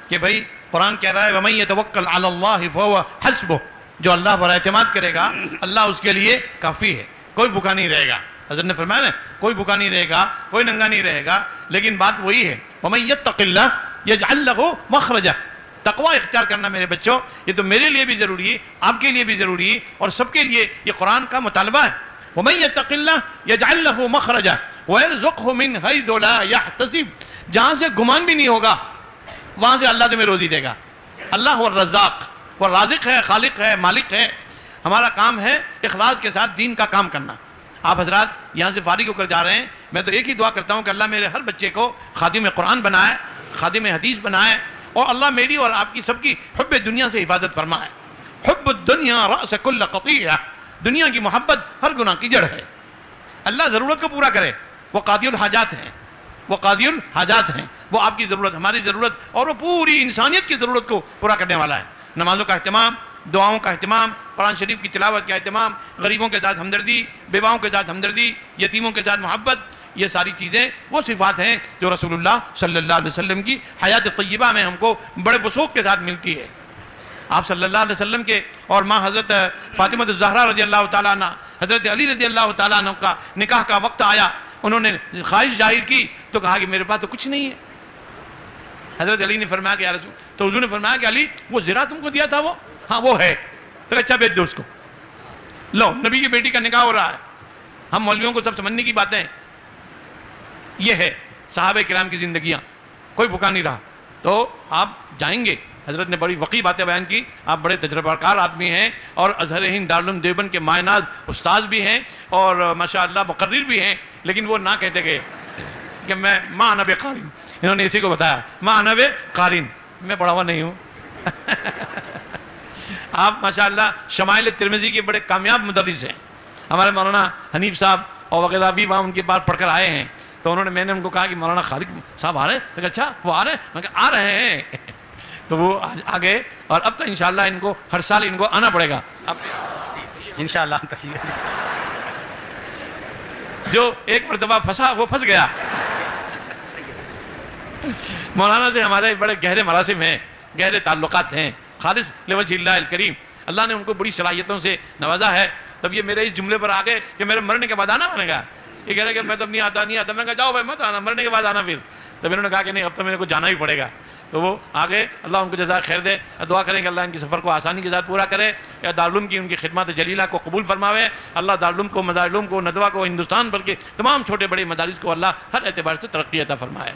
کہ بھائی قرآن کہہ رہا ہے وَمَن يَتَوَكَّلْ عَلَى اللَّهِ فَهُوَ حَسْبُهُ، جو اللہ پر اعتماد کرے گا اللہ اس کے لیے کافی ہے، کوئی بھوکا نہیں رہے گا. حضرت نے فرمایا نا کوئی بھوکا نہیں رہے گا، کوئی ننگا نہیں رہے گا. لیکن بات وہی ہے وَمَن يَتَّقِ اللَّهَ يَجْعَل لَهُ مَخْرَجًا. تقوی اختیار کرنا میرے بچوں، یہ تو میرے لیے بھی ضروری ہے، آپ کے لیے بھی ضروری ہے اور سب کے لیے یہ قرآن کا مطالبہ ہے. وَمَن يَتَّقِ اللَّهَ يَجْعَل لَهُ مَخْرَجًا وَيَرْزُقْهُ مِنْ حَيْثُ لَا يَحْتَسِبُ. جہاں سے گمان بھی نہیں ہوگا وہاں سے اللہ تمہیں روزی دے گا. اللہ وہ الرزاق، وہ رازق ہے، خالق ہے، مالک ہے. ہمارا کام ہے اخلاص کے ساتھ دین کا کام کرنا. آپ حضرات یہاں سے فارغ ہو کر جا رہے ہیں، میں تو ایک ہی دعا کرتا ہوں کہ اللہ میرے ہر بچے کو خادم قرآن بنائے، خادم حدیث بنائے اور اللہ میری اور آپ کی سب کی حب دنیا سے حفاظت فرمائے. حب الدنیا رأس کل قطیعہ، دنیا کی محبت ہر گناہ کی جڑ ہے. اللہ ضرورت کو پورا کرے، وہ قاضی الحاجات ہیں، وہ قاضی الحاجات ہیں. وہ آپ کی ضرورت، ہماری ضرورت اور وہ پوری انسانیت کی ضرورت کو پورا کرنے والا ہے. نمازوں کا اہتمام، دعاؤں کا اہتمام، قرآن شریف کی تلاوت کا اہتمام، غریبوں کے ساتھ ہمدردی، بیواؤں کے ساتھ ہمدردی، یتیموں کے ساتھ محبت، یہ ساری چیزیں وہ صفات ہیں جو رسول اللہ صلی اللہ علیہ وسلم کی حیات طیبہ میں ہم کو بڑے وثوق کے ساتھ ملتی ہے. آپ صلی اللہ علیہ وسلم کے اور ماں حضرت فاطمہ الزہرا رضی اللہ تعالیٰ عنہ، حضرت علی رضی اللہ تعالیٰ عنہ کا نکاح کا وقت آیا، انہوں نے خواہش ظاہر کی تو کہا کہ میرے پاس تو کچھ نہیں ہے. حضرت علی نے فرمایا کہ یا رسول، تو حضور نے فرمایا کہ علی وہ زرہ تم کو دیا تھا وہ، ہاں وہ ہے، تو اچھا بیچ دو اس کو. لو نبی کی بیٹی کا نکاح ہو رہا ہے. ہم مولویوں کو سب سمجھنے کی باتیں یہ ہے صحابہ کرام کی زندگیاں، کوئی بھوکا نہیں رہا. تو آپ جائیں گے حضرت نے بڑی وقی باتیں بیان کی. آپ بڑے تجربہ کار آدمی ہیں اور ازہر ہند دارالعلوم دیوبند کے مایناز استاذ بھی ہیں اور ماشاءاللہ مقرر بھی ہیں, لیکن وہ نہ کہتے گئے کہ میں ما انا بقارن. انہوں نے اسی کو بتایا, ما انا بقارن, میں پڑھا ہوا نہیں ہوں. آپ ماشاءاللہ شمائل ترمذی کے بڑے کامیاب مدرس ہیں. ہمارے مولانا حنیف صاحب اور وغیرہ بھی وہاں ان کے پاس پڑھ کر آئے ہیں, تو میں نے ان کو کہا کہ مولانا خالد صاحب آ رہے ہیں. میں کہا اچھا وہ آ رہے ہیں, میں کہا آ رہے ہیں. تو وہ آ گئے اور اب تو انشاءاللہ ان کو ہر سال ان کو آنا پڑے گا. انشاءاللہ جو ایک مرتبہ پھنسا وہ پھنس گیا. مولانا سے ہمارے بڑے گہرے مراسم ہیں, گہرے تعلقات ہیں, خالص لوجہ اللہ الکریم. اللہ نے ان کو بڑی صلاحیتوں سے نوازا ہے. تب یہ میرے اس جملے پر آ گئے کہ میرے مرنے کے بعد آنا بنے گا. یہ کہہ رہے کہ میں تو نہیں آتا. میں کہا جاؤ بھائی مت آنا, مرنے کے بعد آنا. پھر تب انہوں نے کہا کہ نہیں اب تو میرے کو جانا ہی پڑے گا. تو وہ آگے, اللہ ان کو جزائے خیر دے. دعا کریں کہ اللہ ان کی سفر کو آسانی کے ساتھ پورا کرے, یا دارالعلوم کی ان کی خدمات جلیلہ کو قبول فرماوے. اللہ دارالعلوم کو, مدارالعلوم کو, ندوہ کو, ہندوستان بلکہ تمام چھوٹے بڑے مدارس کو اللہ ہر اعتبار سے ترقی عطا فرمائے.